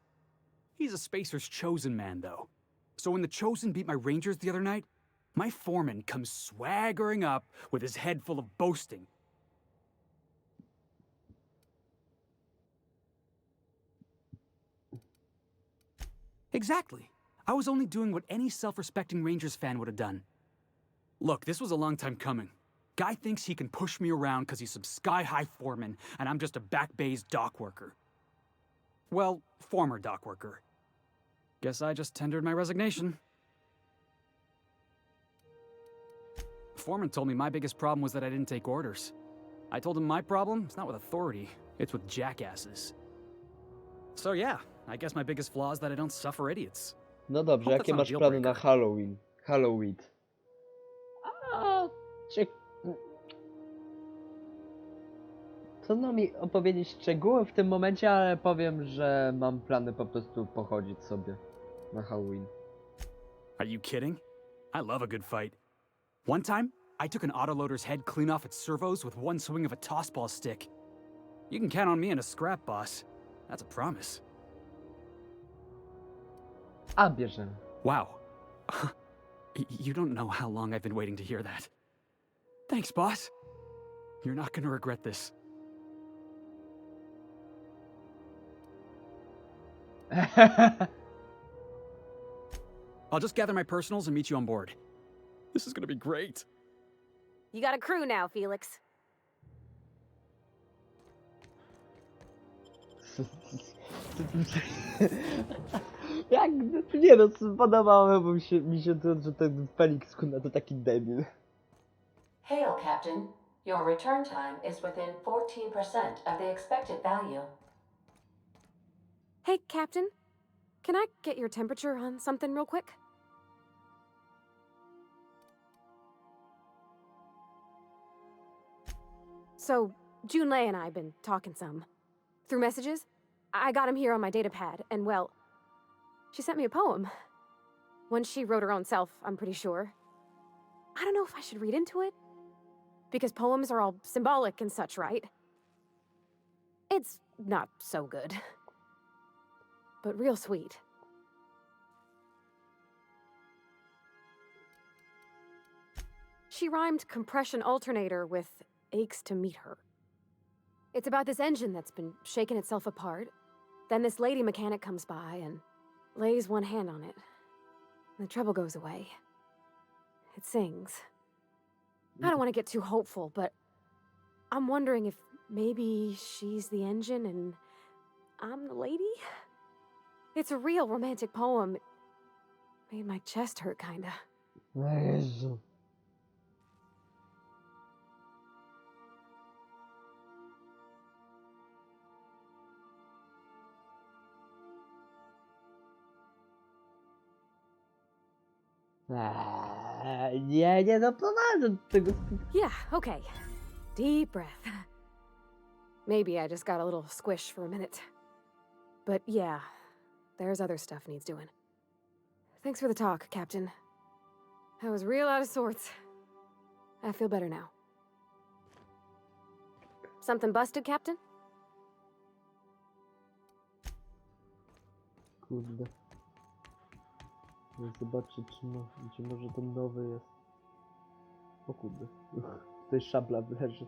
He's a Spacer's chosen man, though. So when the Chosen beat my Rangers the other night, my foreman comes swaggering up with his head full of boasting. Exactly. I was only doing what any self-respecting Rangers fan would have done. Look, this was a long time coming. Guy thinks he can push me around because he's some sky-high foreman, and I'm just a back bay's dock worker. Well, former dock worker. Guess I just tendered my resignation. Foreman told me my biggest problem was that I didn't take orders. I told him my problem is not with authority, it's with jackasses. So yeah, I guess my biggest flaw is that I don't suffer idiots. No dobrze, jakie masz plany na Halloween? Trudno mi opowiedzieć szczegóły w tym momencie, ale powiem, że mam plany po prostu pochodzić sobie na Halloween. Are you kidding? I love a good fight. One time, I took an autoloader's head clean off its servos with one swing of a tossball stick. You can count on me in a scrap, boss. That's a promise. A bierzemy. Wow. You don't know how long I've been waiting to hear that. Thanks, boss. You're not gonna regret this. I'll just gather my personals and meet you on board. This is gonna be great. You got a crew now, Felix. Jak? Nie no, podobało mi się to, że ten Felix kurna to taki debil. Hail, Captain. Your return time is within 14% of the expected value. Hey, Captain. Can I get your temperature on something real quick? So, Junlei and I have been talking some. Through messages, I got him here on my datapad, and well, she sent me a poem. One she wrote her own self, I'm pretty sure. I don't know if I should read into it, because poems are all symbolic and such, right? It's not so good, but real sweet. She rhymed compression alternator with aches to meet her. It's about this engine that's been shaking itself apart. Then this lady mechanic comes by and lays one hand on it. The trouble goes away. It sings. I don't want to get too hopeful, but I'm wondering if maybe she's the engine and I'm the lady? It's a real romantic poem. It made my chest hurt, kinda. Jezu. Nie doprowadzę do tego. Yeah, okay. Deep breath. Maybe I just got a little squish for a minute. But yeah, there's other stuff needs doing. Thanks for the talk, Captain. I was real out of sorts. I feel better now. Something busted, Captain? Kurde. Zobaczę, czy może ten nowy jest. O kurde. Tutaj szabla leży.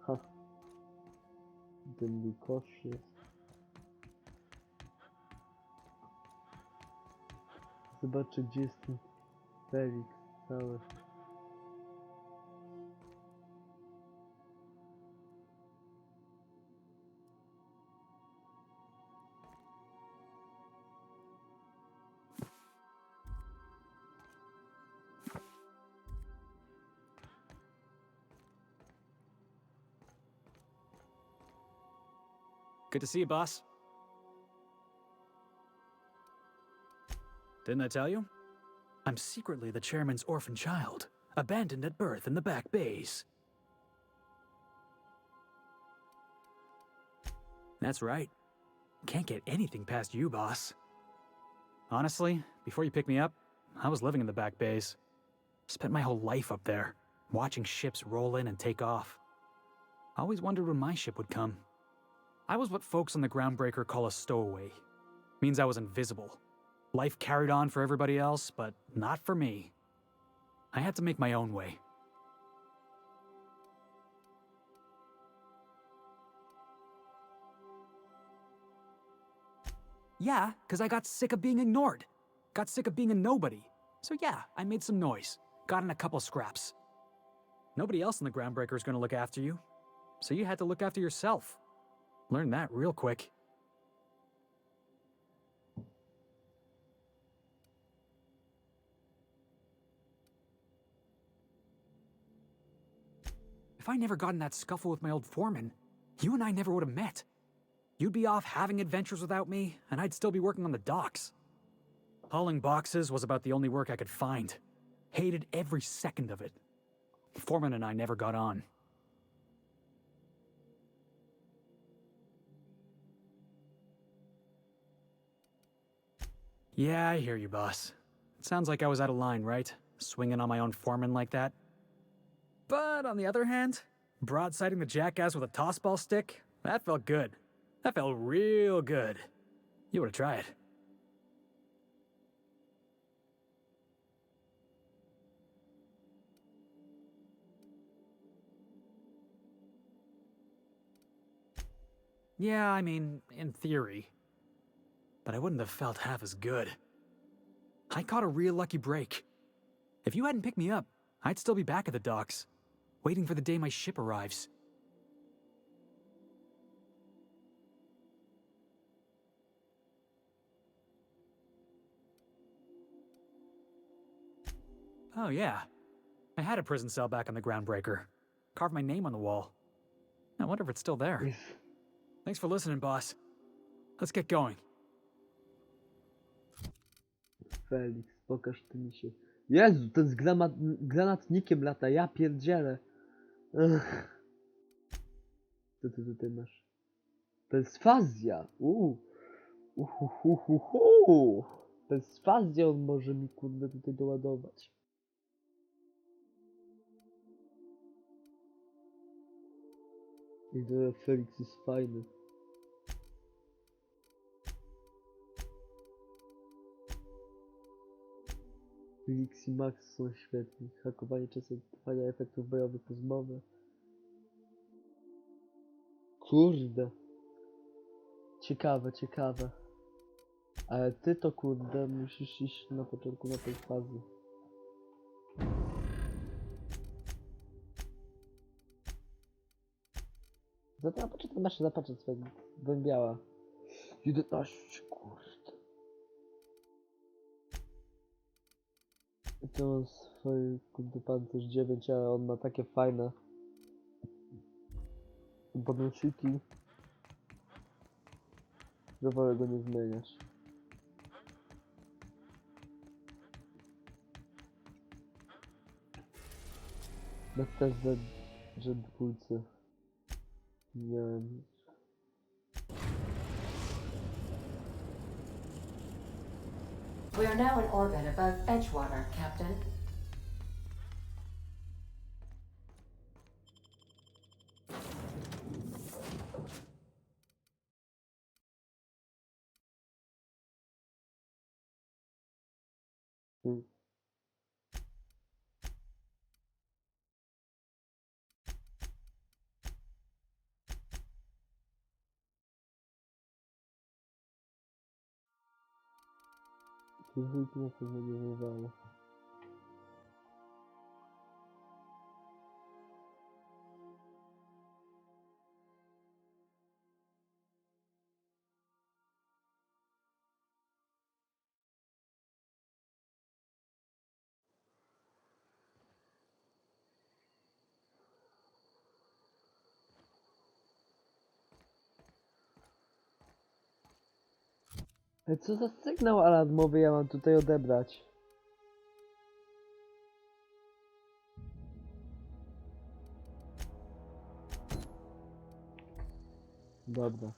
Ha. Ten mój kosz jest. Zobaczę, gdzie jest ten Felix cały. Good to see you, boss. Didn't I tell you? I'm secretly the chairman's orphan child, abandoned at birth in the back bays. That's right. Can't get anything past you, boss. Honestly, before you picked me up, I was living in the back bays. Spent my whole life up there, watching ships roll in and take off. Always wondered when my ship would come. I was what folks on the Groundbreaker call a stowaway. Means I was invisible. Life carried on for everybody else, but not for me. I had to make my own way. Yeah, because I got sick of being ignored. Got sick of being a nobody. So yeah, I made some noise. Got in a couple scraps. Nobody else in the Groundbreaker is going to look after you. So you had to look after yourself. Learned that real quick. If I never got in that scuffle with my old foreman, you and I never would have met. You'd be off having adventures without me, and I'd still be working on the docks. Hauling boxes was about the only work I could find. Hated every second of it. Foreman and I never got on. Yeah, I hear you, boss. It sounds like I was out of line, right? Swinging on my own foreman like that. But on the other hand, broadsiding the jackass with a tossball stick, that felt good. That felt real good. You ought to try it. Yeah, I mean, in theory. But I wouldn't have felt half as good. I caught a real lucky break. If you hadn't picked me up, I'd still be back at the docks, waiting for the day my ship arrives. Oh yeah, I had a prison cell back on the Groundbreaker. Carved my name on the wall. I wonder if it's still there. Thanks for listening, boss. Let's get going. Felix, pokaż ty mi się. Jezu, ten z granatnikiem lata, ja pierdzielę. Ech. Co ty tutaj masz? Perswazja. Perswazję on może mi kurde tutaj doładować. I to Felix jest fajny. Felix i Max są świetni. Hakowanie czasem trwania efektów bojowych przez mowę. Kurde. Ciekawe, ciekawe. Ale ty to kurde musisz iść na początku na tej fazy. Za to na początku masz zapatrzeć swego wębiała. 11, kurde. To on swój kurde pancerz 9, ale on ma takie fajne bonusiki, że wolę go nie zmieniać. Bez też, że dwójcy miałem. We are now in orbit above Edgewater, Captain. Dwójki na pewno nie wyrwały. Co za sygnał alarmowy ja mam tutaj odebrać? Dobra.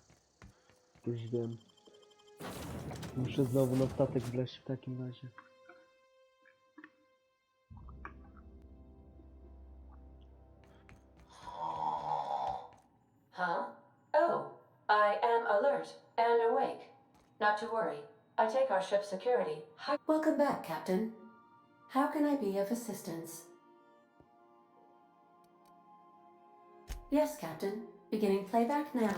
Już wiem. Muszę znowu na statek wleźć w takim razie. Huh? Oh, I am alert and awake. Not to worry. I take our ship's security. Welcome back, Captain. How can I be of assistance? Yes, Captain. Beginning playback now.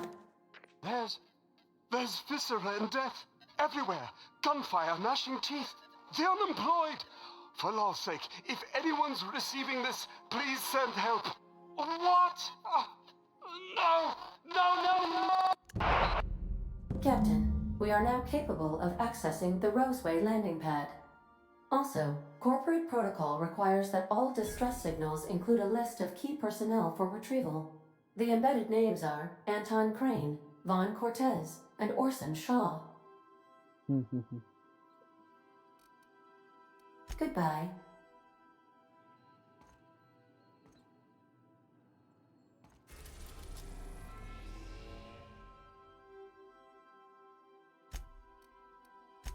There's viscera and death everywhere. Gunfire, gnashing teeth. The unemployed. For law's sake, if anyone's receiving this, please send help. What? No! No, no, no! Captain, we are now capable of accessing the Roseway landing pad. Also, corporate protocol requires that all distress signals include a list of key personnel for retrieval. The embedded names are Anton Crane, Vaughn Cortez, and Orson Shaw. Goodbye.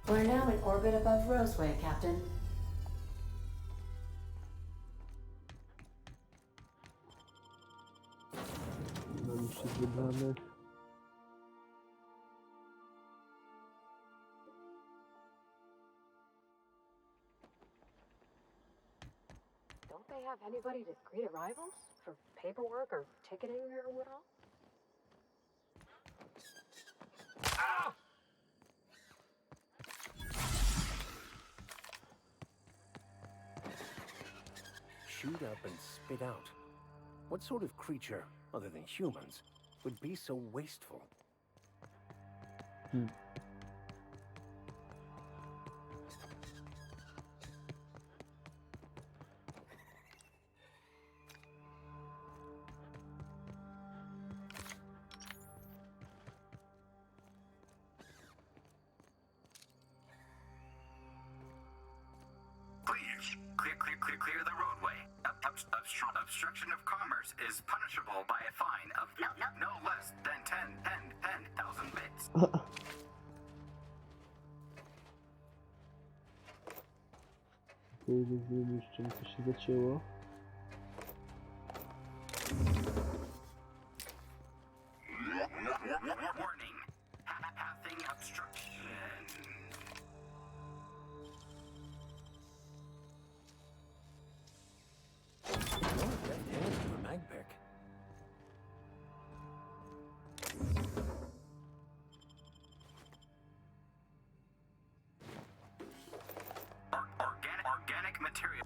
We're now in orbit above Roseway, Captain. Mam już się wybrane. Don't they have anybody to greet arrivals? For paperwork or ticketing or what all? Shoot up and spit out. What sort of creature, other than humans, would be so wasteful? Please, clear the roadway. Obstruction of commerce is punishable by a fine of no less than 10,000 bits. Rozumiem już czym to się zacięło. Warning. Pathing obstruction. Magpick. Organic material.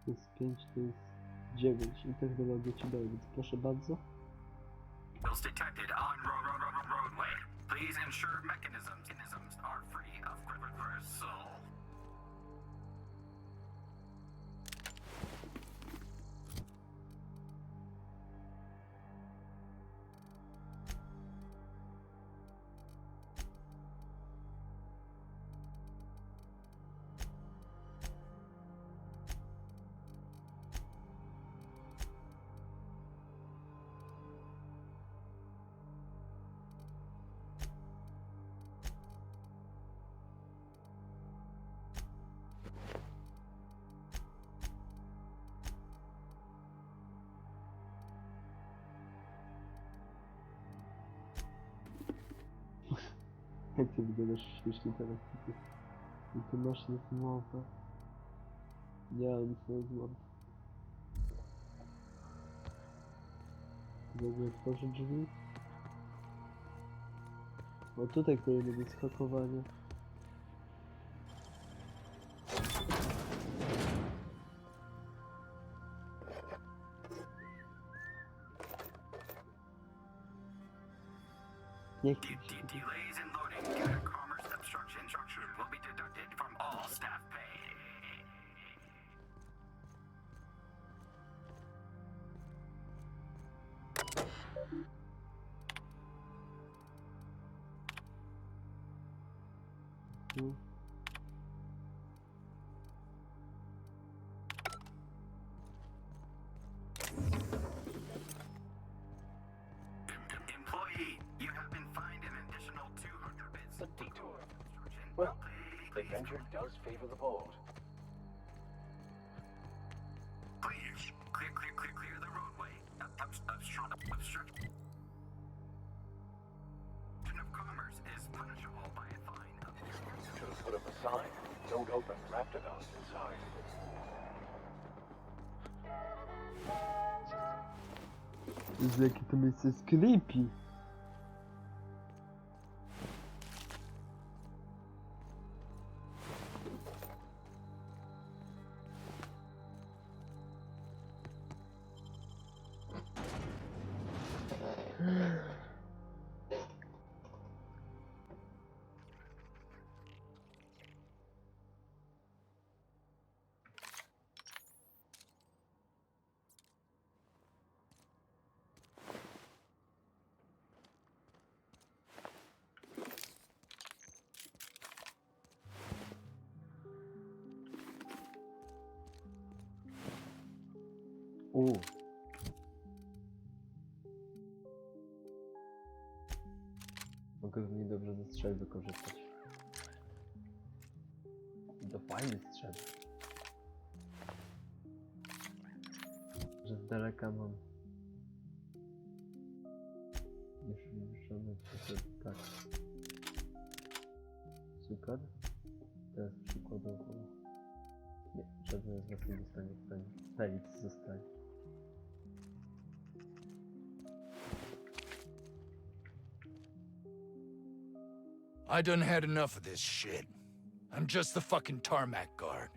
To jest 5, to jest 9 i technologię ci daje, więc proszę bardzo. Detected on roadway. Please ensure mechanisms are free of reversal. Jak ty wyglądasz śmiesznie teraz, ty masz rozmowę. Nie mam nic na rozmowę. Mogę otworzyć drzwi? O, tutaj kolejne wyskakowanie. Niech Delays in loading commerce obstruction will be deducted from all staff pay. Employee, you have been fined an additional 200 bits. A detour. Well, adventure does favor the bold. Please, clear the roadway. Obstruction of commerce is punishable by a fine of... Should have put up a sign. Don't open Raptidons inside. Jezu, jakie to miejsce jest creepy. Mogę z niej dobrze ze strzelby korzystać. To fajny strzel. Że z daleka mam... Już wyszony tak. Super. Teraz przykładowo... Nie, żadne z was nie dostanie Felix zostanie. I done had enough of this shit. I'm just the fucking tarmac guard.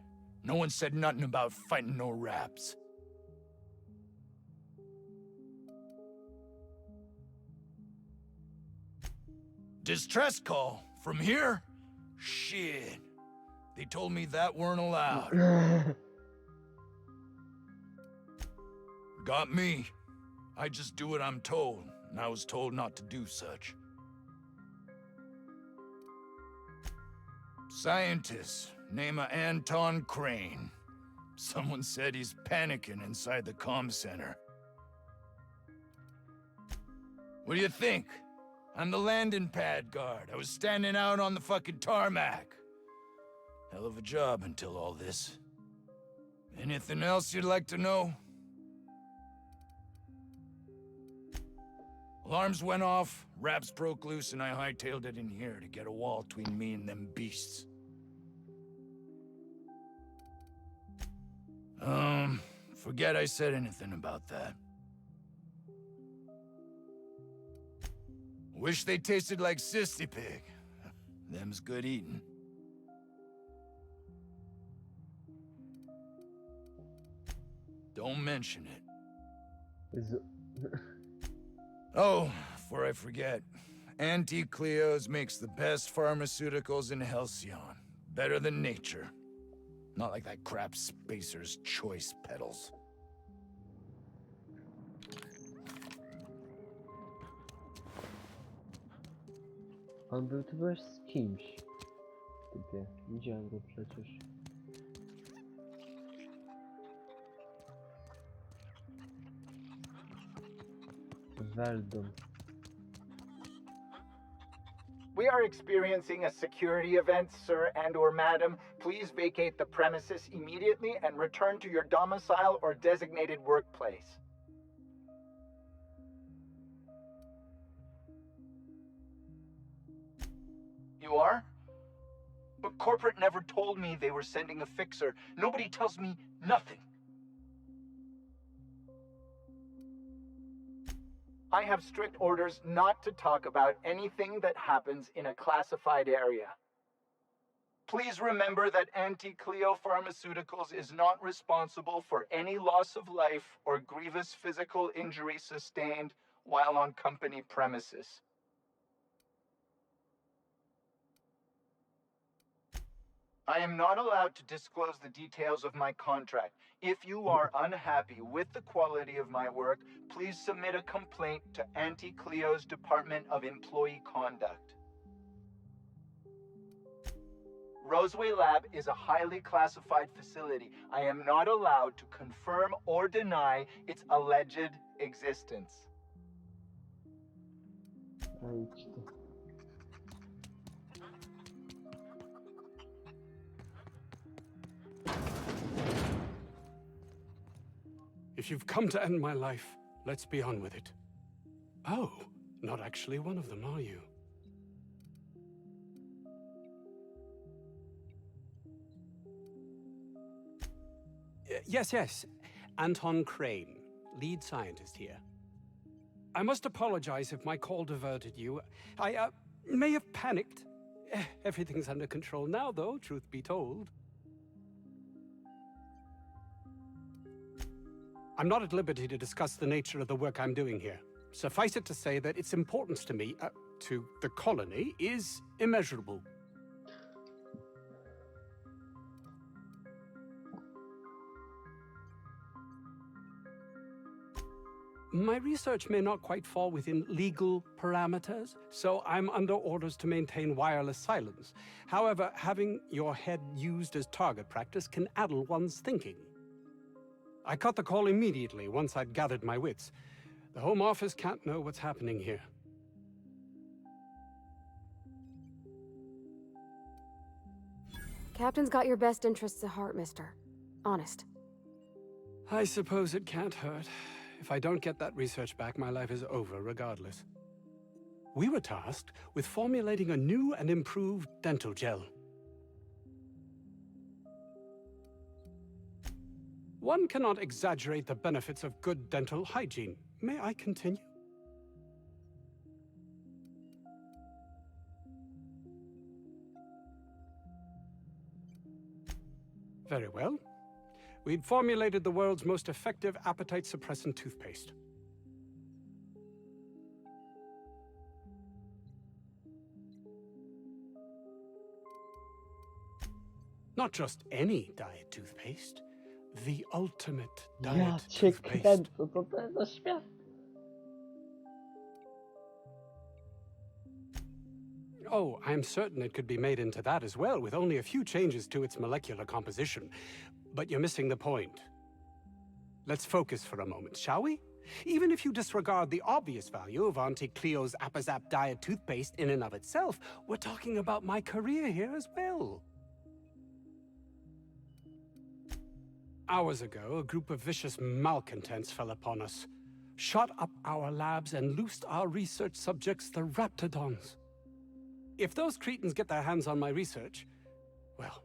No one said nothing about fighting no raps. Distress call? From here? Shit. They told me that weren't allowed. Got me. I just do what I'm told, and I was told not to do such. Scientist, name of Anton Crane. Someone said he's panicking inside the comm center. What do you think? I'm the landing pad guard. I was standing out on the fucking tarmac. Hell of a job until all this. Anything else you'd like to know? Alarms went off, raps broke loose, and I hightailed it in here to get a wall between me and them beasts. Forget I said anything about that. Wish they tasted like Sissy Pig. Them's good eating. Don't mention it. Oh, before I forget, Auntie Cleo's makes the best pharmaceuticals in Halcyon. Better than nature. Not like that crap Spacer's Choice pedals. On był tu byłeś z kimś. Typie, widziałem go przecież. Weldon. We are experiencing a security event, sir and/or madam. Please vacate the premises immediately and return to your domicile or designated workplace. You are? But corporate never told me they were sending a fixer. Nobody tells me nothing. I have strict orders not to talk about anything that happens in a classified area. Please remember that Anti-Cleo Pharmaceuticals is not responsible for any loss of life or grievous physical injury sustained while on company premises. I am not allowed to disclose the details of my contract. If you are unhappy with the quality of my work, please submit a complaint to Anti-Cleo's Department of Employee Conduct. Roseway Lab is a highly classified facility. I am not allowed to confirm or deny its alleged existence. If you've come to end my life, let's be on with it. Oh, not actually one of them, are you? Yes. Anton Crane, lead scientist here. I must apologize if my call diverted you. I may have panicked. Everything's under control now, though, truth be told. I'm not at liberty to discuss the nature of the work I'm doing here. Suffice it to say that its importance to me, to the colony, is immeasurable. My research may not quite fall within legal parameters, so I'm under orders to maintain wireless silence. However, having your head used as target practice can addle one's thinking. I cut the call immediately once I'd gathered my wits. The Home Office can't know what's happening here. Captain's got your best interests at heart, mister. Honest. I suppose it can't hurt. If I don't get that research back, my life is over regardless. We were tasked with formulating a new and improved dental gel. One cannot exaggerate the benefits of good dental hygiene. May I continue? Very well. We'd formulated the world's most effective appetite-suppressant toothpaste. Not just any diet toothpaste. The ultimate diet toothpaste. Kręcę, co to jest za śmiech? Oh, I'm certain it could be made into that as well, with only a few changes to its molecular composition. But you're missing the point. Let's focus for a moment, shall we? Even if you disregard the obvious value of Auntie Cleo's Appazap diet toothpaste in and of itself, we're talking about my career here as well. Hours ago, a group of vicious malcontents fell upon us, shot up our labs and loosed our research subjects, the Raptidons. If those cretins get their hands on my research, well,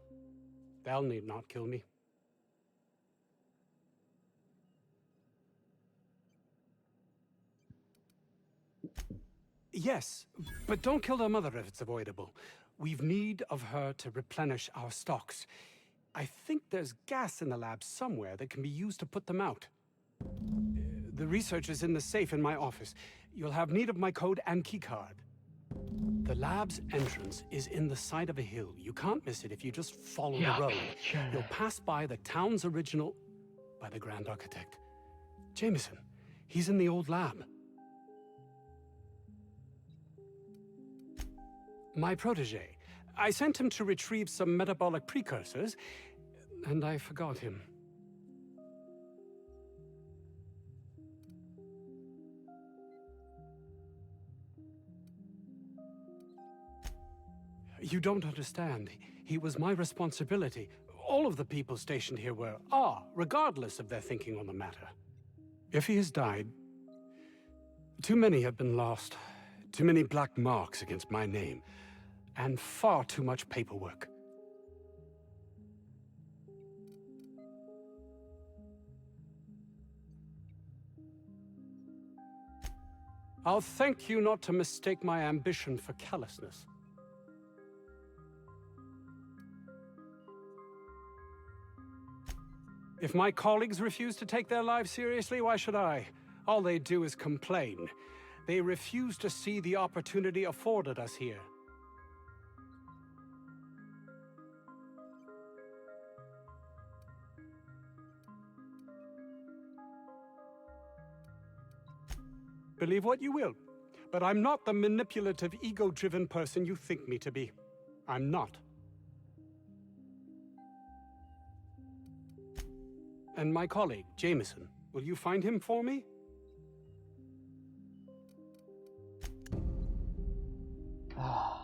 they'll need not kill me. Yes, but don't kill their mother if it's avoidable. We've need of her to replenish our stocks. I think there's gas in the lab somewhere that can be used to put them out. The research is in the safe in my office. You'll have need of my code and keycard. The lab's entrance is in the side of a hill. You can't miss it if you just follow the road. You'll pass by the town's original... by the Grand Architect. Jameson, he's in the old lab. My protege. I sent him to retrieve some metabolic precursors, and I forgot him. You don't understand. He was my responsibility. All of the people stationed here are, regardless of their thinking on the matter. If he has died, too many have been lost. Too many black marks against my name. and far too much paperwork. I'll thank you not to mistake my ambition for callousness. If my colleagues refuse to take their lives seriously, why should I? All they do is complain. They refuse to see the opportunity afforded us here. Believe what you will, but I'm not the manipulative, ego-driven person you think me to be. I'm not. And my colleague, Jameson, will you find him for me? I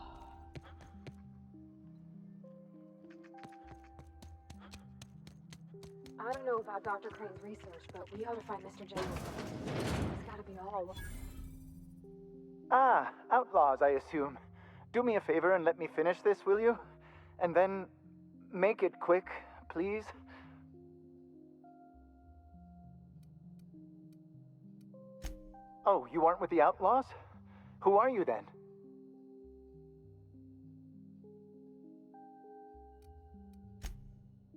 don't know about Dr. Crane's research, but we ought to find Mr. Jameson. It's gotta be all. Ah, outlaws, I assume. Do me a favor and let me finish this, will you? And then make it quick, please. Oh, you aren't with the outlaws? Who are you then?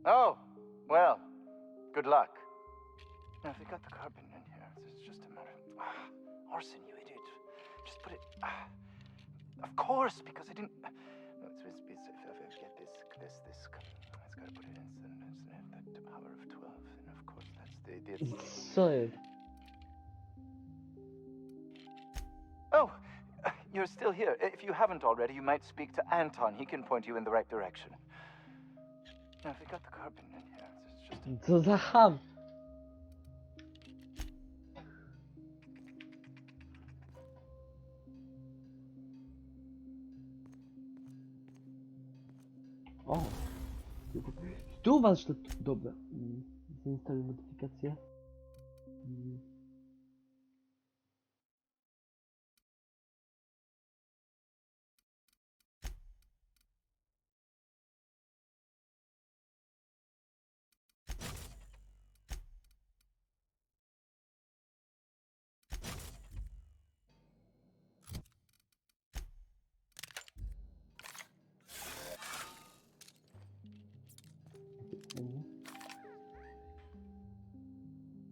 Oh, well, good luck. Now, if we got the carbon in here, it's just a matter of... Orson, you idiot. Just put it... of course, because I didn't... No, if I get this... It's got to put it in the power of 12, and of course that's Sorry. Oh, you're still here. If you haven't already, you might speak to Anton. He can point you in the right direction. Now, if we got the carbon in here, it's just... Co za ham? O! Tu warsztat. Dobra. Zainstaluj modyfikację.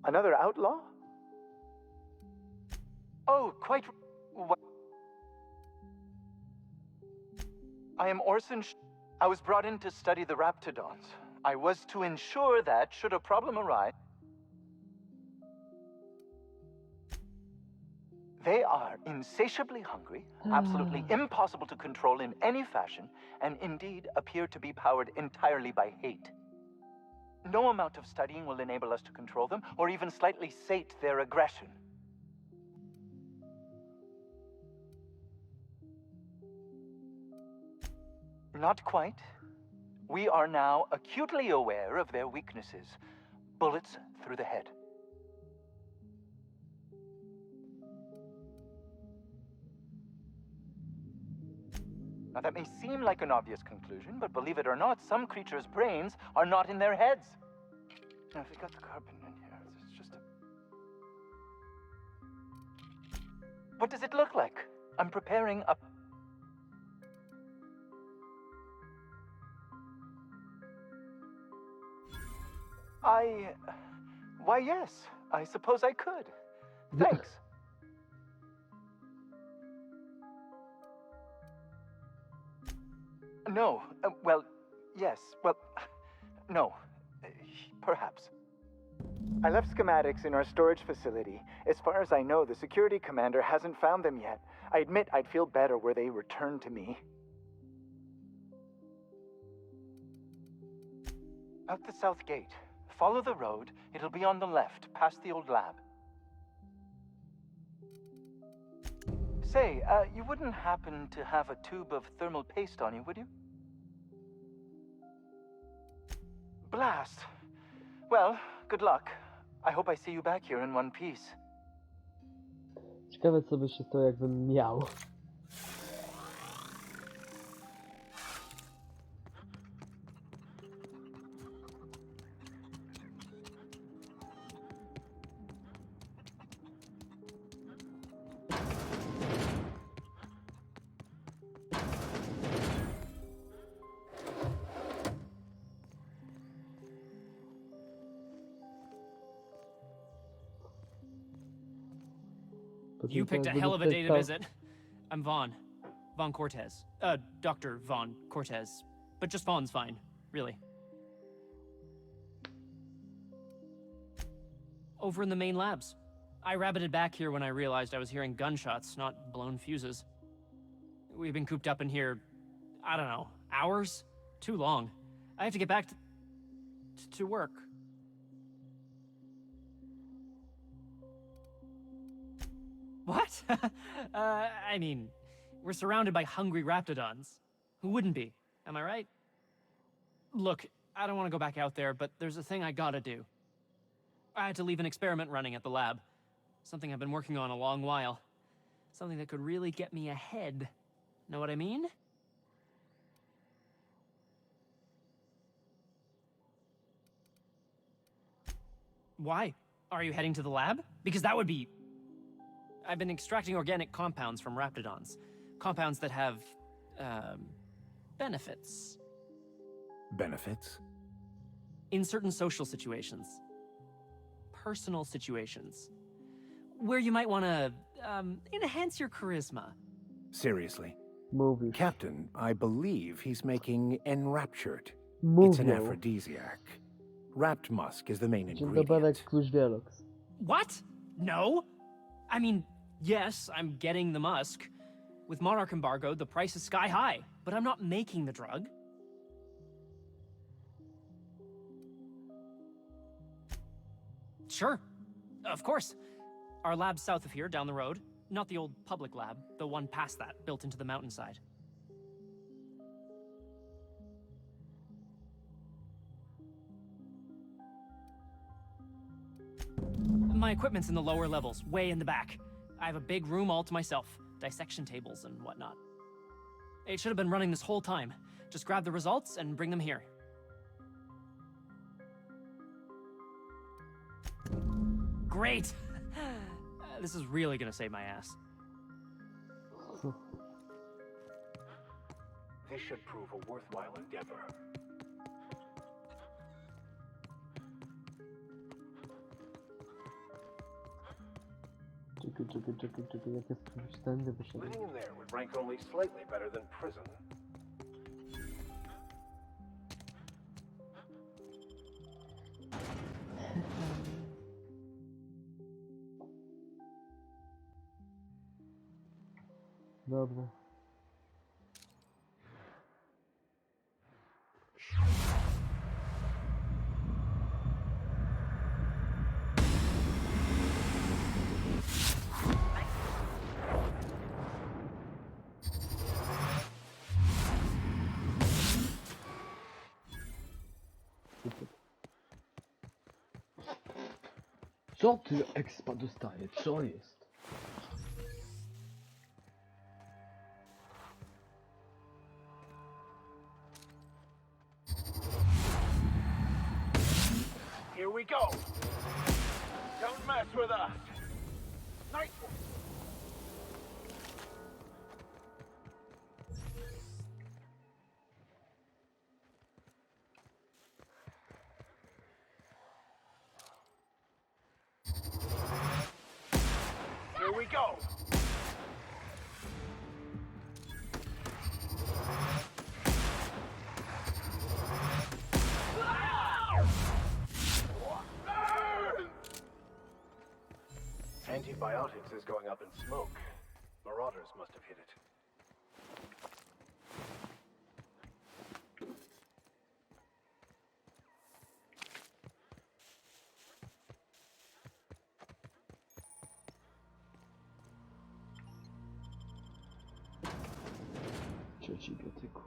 Another outlaw? Oh, quite... I am Orson I was brought in to study the raptidons. I was to ensure that, should a problem arise... They are insatiably hungry, absolutely impossible to control in any fashion, and indeed appear to be powered entirely by hate. No amount of studying will enable us to control them, or even slightly sate their aggression. Not quite. We are now acutely aware of their weaknesses. Bullets through the head. Now, that may seem like an obvious conclusion, but believe it or not, some creatures' brains are not in their heads. Now, if we got the carbon in here, it's just a... What does it look like? I'm preparing a... Why, yes. I suppose I could. Thanks. No. Well, yes. Well, no. Perhaps. I left schematics in our storage facility. As far as I know, the security commander hasn't found them yet. I admit I'd feel better were they returned to me. Out the south gate. Follow the road. It'll be on the left, past the old lab. Say, you wouldn't happen to have a tube of thermal paste on you, would you? Blast. Well, good luck. I hope I see you back here in one piece. Ciekawe, co by się stało, jakbym miał. You picked a hell of a day to visit. I'm Vaughn. Vaughn Cortez. Dr. Vaughn Cortez. But just Vaughn's fine, really. Over in the main labs. I rabbited back here when I realized I was hearing gunshots, not blown fuses. We've been cooped up in here, I don't know, hours? Too long. I have to get back to work. What? I mean, we're surrounded by hungry raptidons. Who wouldn't be? Am I right? Look, I don't want to go back out there, but there's a thing I gotta do. I had to leave an experiment running at the lab. Something I've been working on a long while. Something that could really get me ahead. Know what I mean? Why? Are you heading to the lab? Because that would be... I've been extracting organic compounds from raptidons. Compounds that have, benefits. Benefits? In certain social situations. Personal situations. Where you might want to, enhance your charisma. Seriously? Movie. Captain, I believe he's making enraptured. Movie. It's an aphrodisiac. Wrapped musk is the main Dzień ingredient. dobry, Klucz Velox. What? No? I mean, yes, I'm getting the musk. With Monarch embargo, the price is sky high, but I'm not making the drug. Sure. Of course. Our lab's south of here, down the road. Not the old public lab, the one past that, built into the mountainside. My equipment's in the lower levels, way in the back. I have a big room all to myself, dissection tables and whatnot. It should have been running this whole time. Just grab the results and bring them here. Great! This is really gonna save my ass. This should prove a worthwhile endeavor. Czekaj, jak jest już tędy wyszedłem. Living in there would rank only slightly better than prison. Dobra. Co ty expa dostaje? Co jest? Here we go. Don't mess with us. Nice one. Here we go. Antibiotics is going up in smoke. Marauders must have hit it. Cioci biotyków.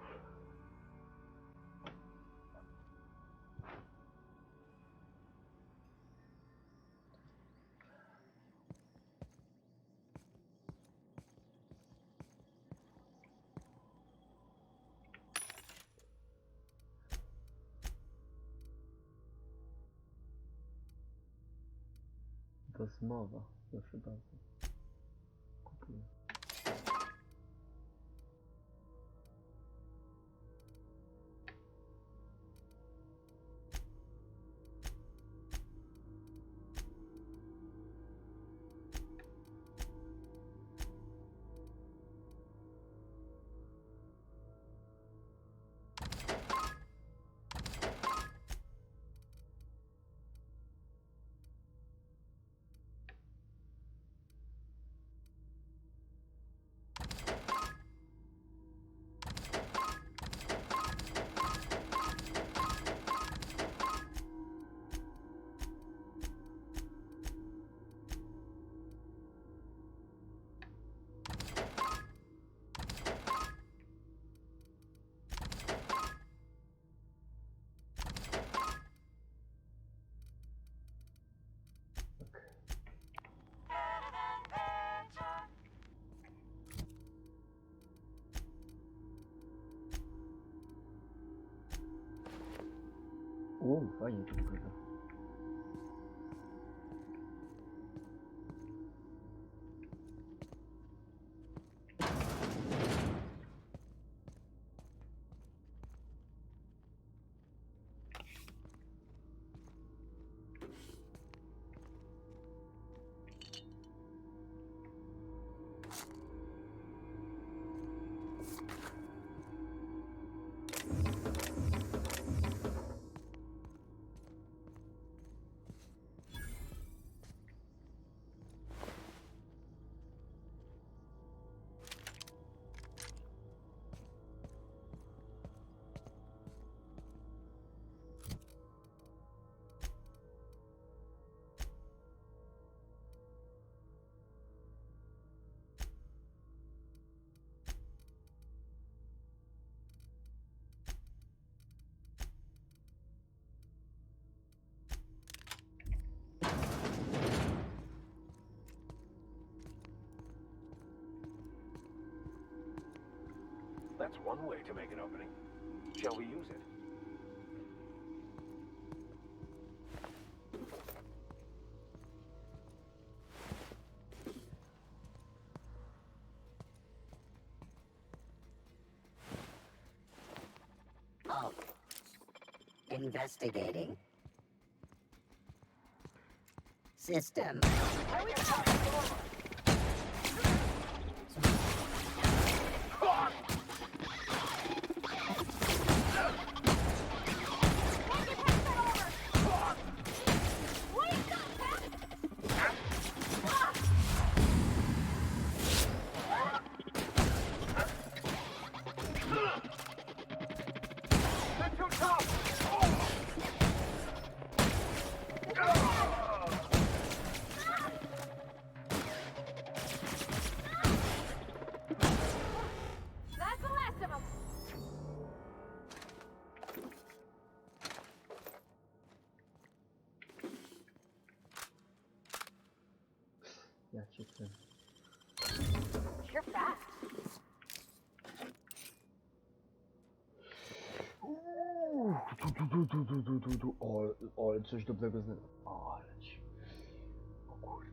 Rozmowa, proszę bardzo. Kupuję. Fajnie to wygląda. That's one way to make an opening. Shall we use it? Oh. Investigating. System. That's the last of them. Ja cię kręcę. You're fast. O, coś dobrego znalazłem. O, ale ci... O kurde.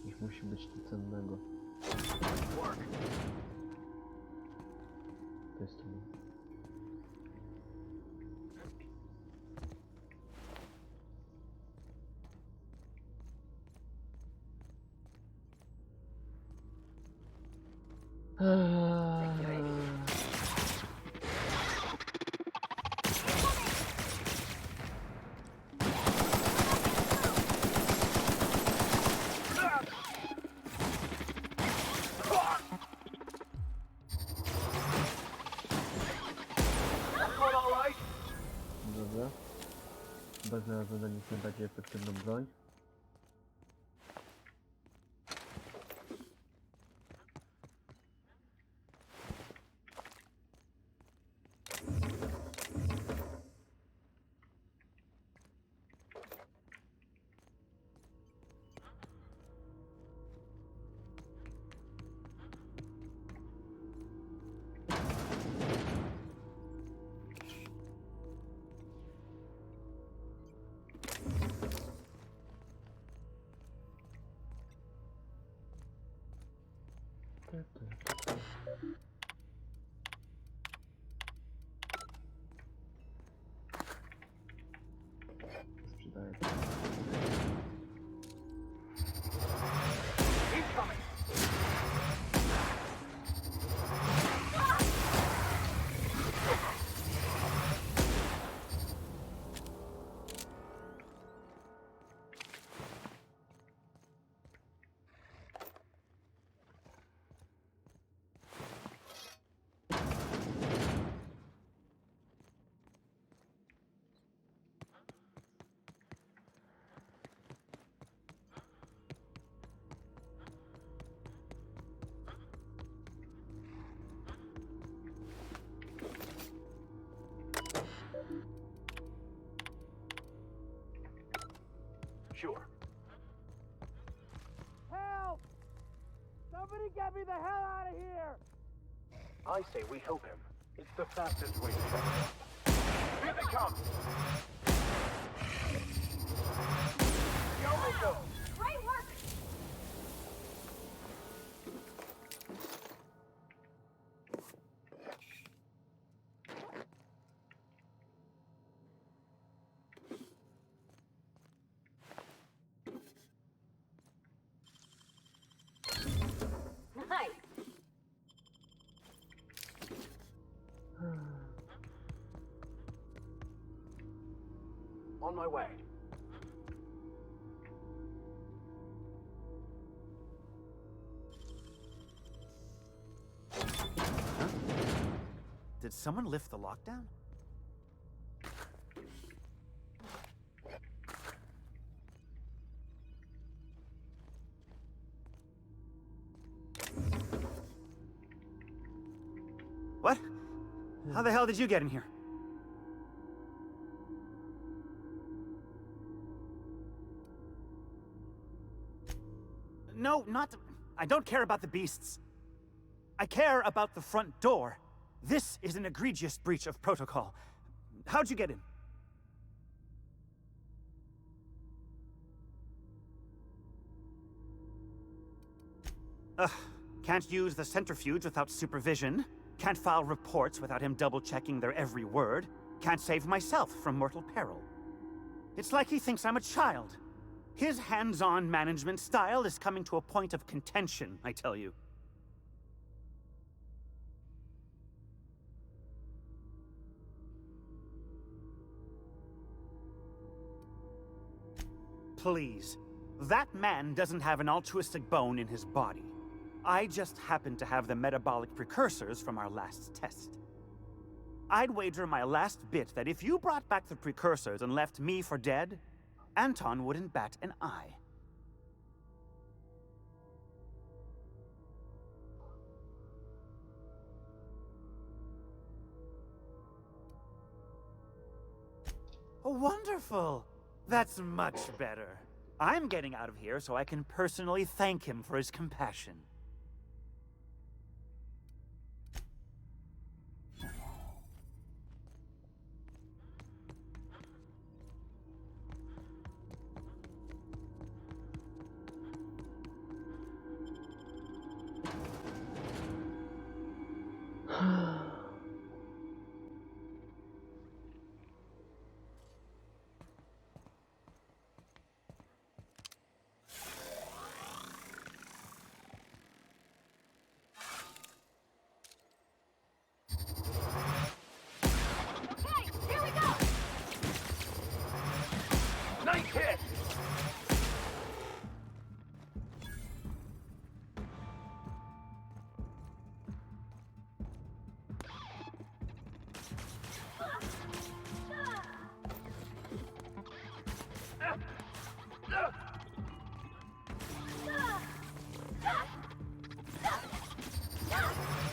Ich musi być to cennego. To jest to. Dobra. Chyba znalazłem na nich najbardziej efektywną broń. Sprzedaję. secure. Help! Somebody get me the hell out of here! I say we help him. It's the fastest way to shut him up. Here they come! Go, they go! Great work! Nice. On my way. Did someone lift the lockdown? What? How the hell did you get in here? No, not... I don't care about the beasts. I care about the front door. This is an egregious breach of protocol. How'd you get in? Ugh, can't use the centrifuge without supervision. Can't file reports without him double-checking their every word. Can't save myself from mortal peril. It's like he thinks I'm a child. His hands-on management style is coming to a point of contention, I tell you. Please. That man doesn't have an altruistic bone in his body. I just happen to have the metabolic precursors from our last test. I'd wager my last bit that if you brought back the precursors and left me for dead, Anton wouldn't bat an eye. Oh, wonderful! That's much better. I'm getting out of here so I can personally thank him for his compassion. Nice hit!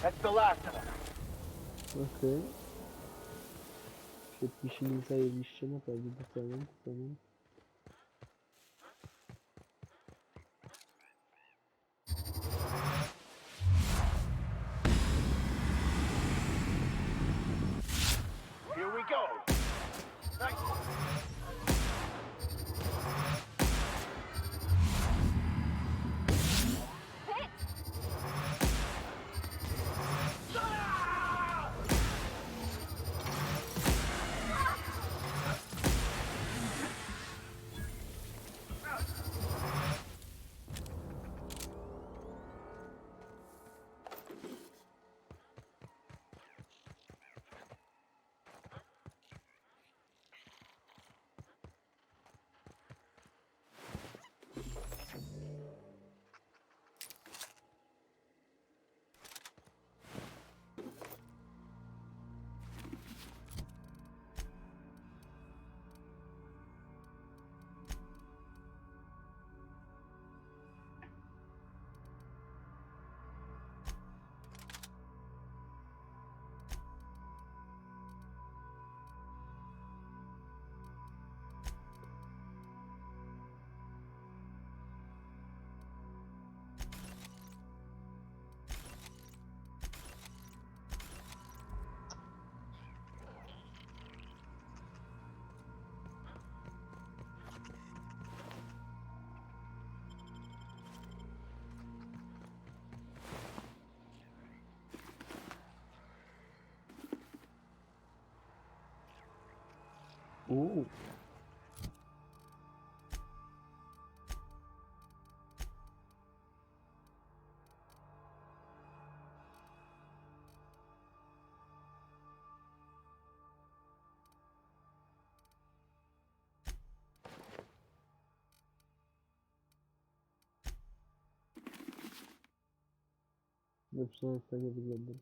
That's the last of them. Okej. Świetnie się nie zajęliście, naprawdę doceniam. Here we go. Nice. No przynajmniej tak nie wygląda.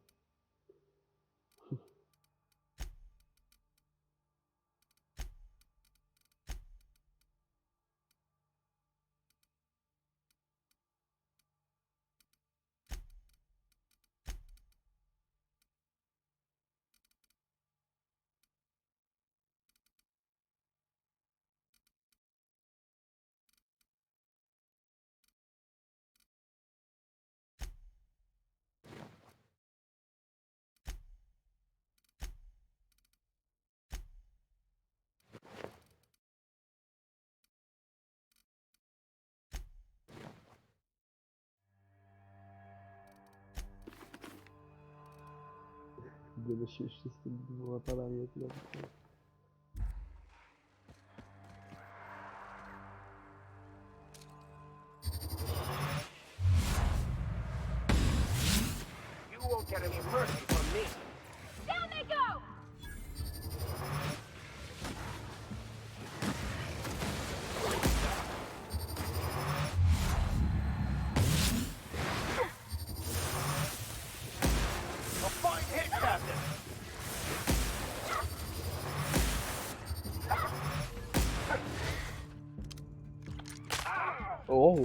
Gdyby się jeszcze z tymi dwoma panami odnowić. You won't get any mercy from me. Down they go! A fine hit, Captain. O!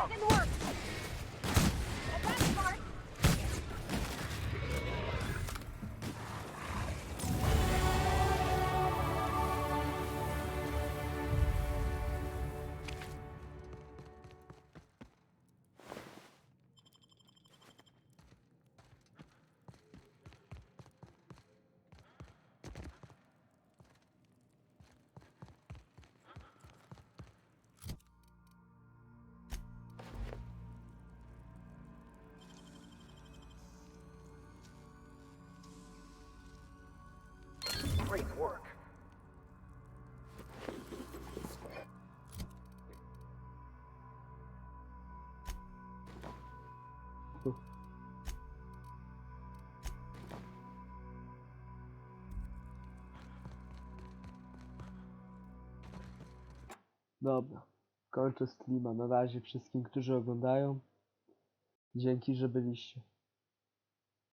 Didn't work! Well, that's smart. Great work. Dobra. Kończę streama. Na razie wszystkim, którzy oglądają. Dzięki, że byliście.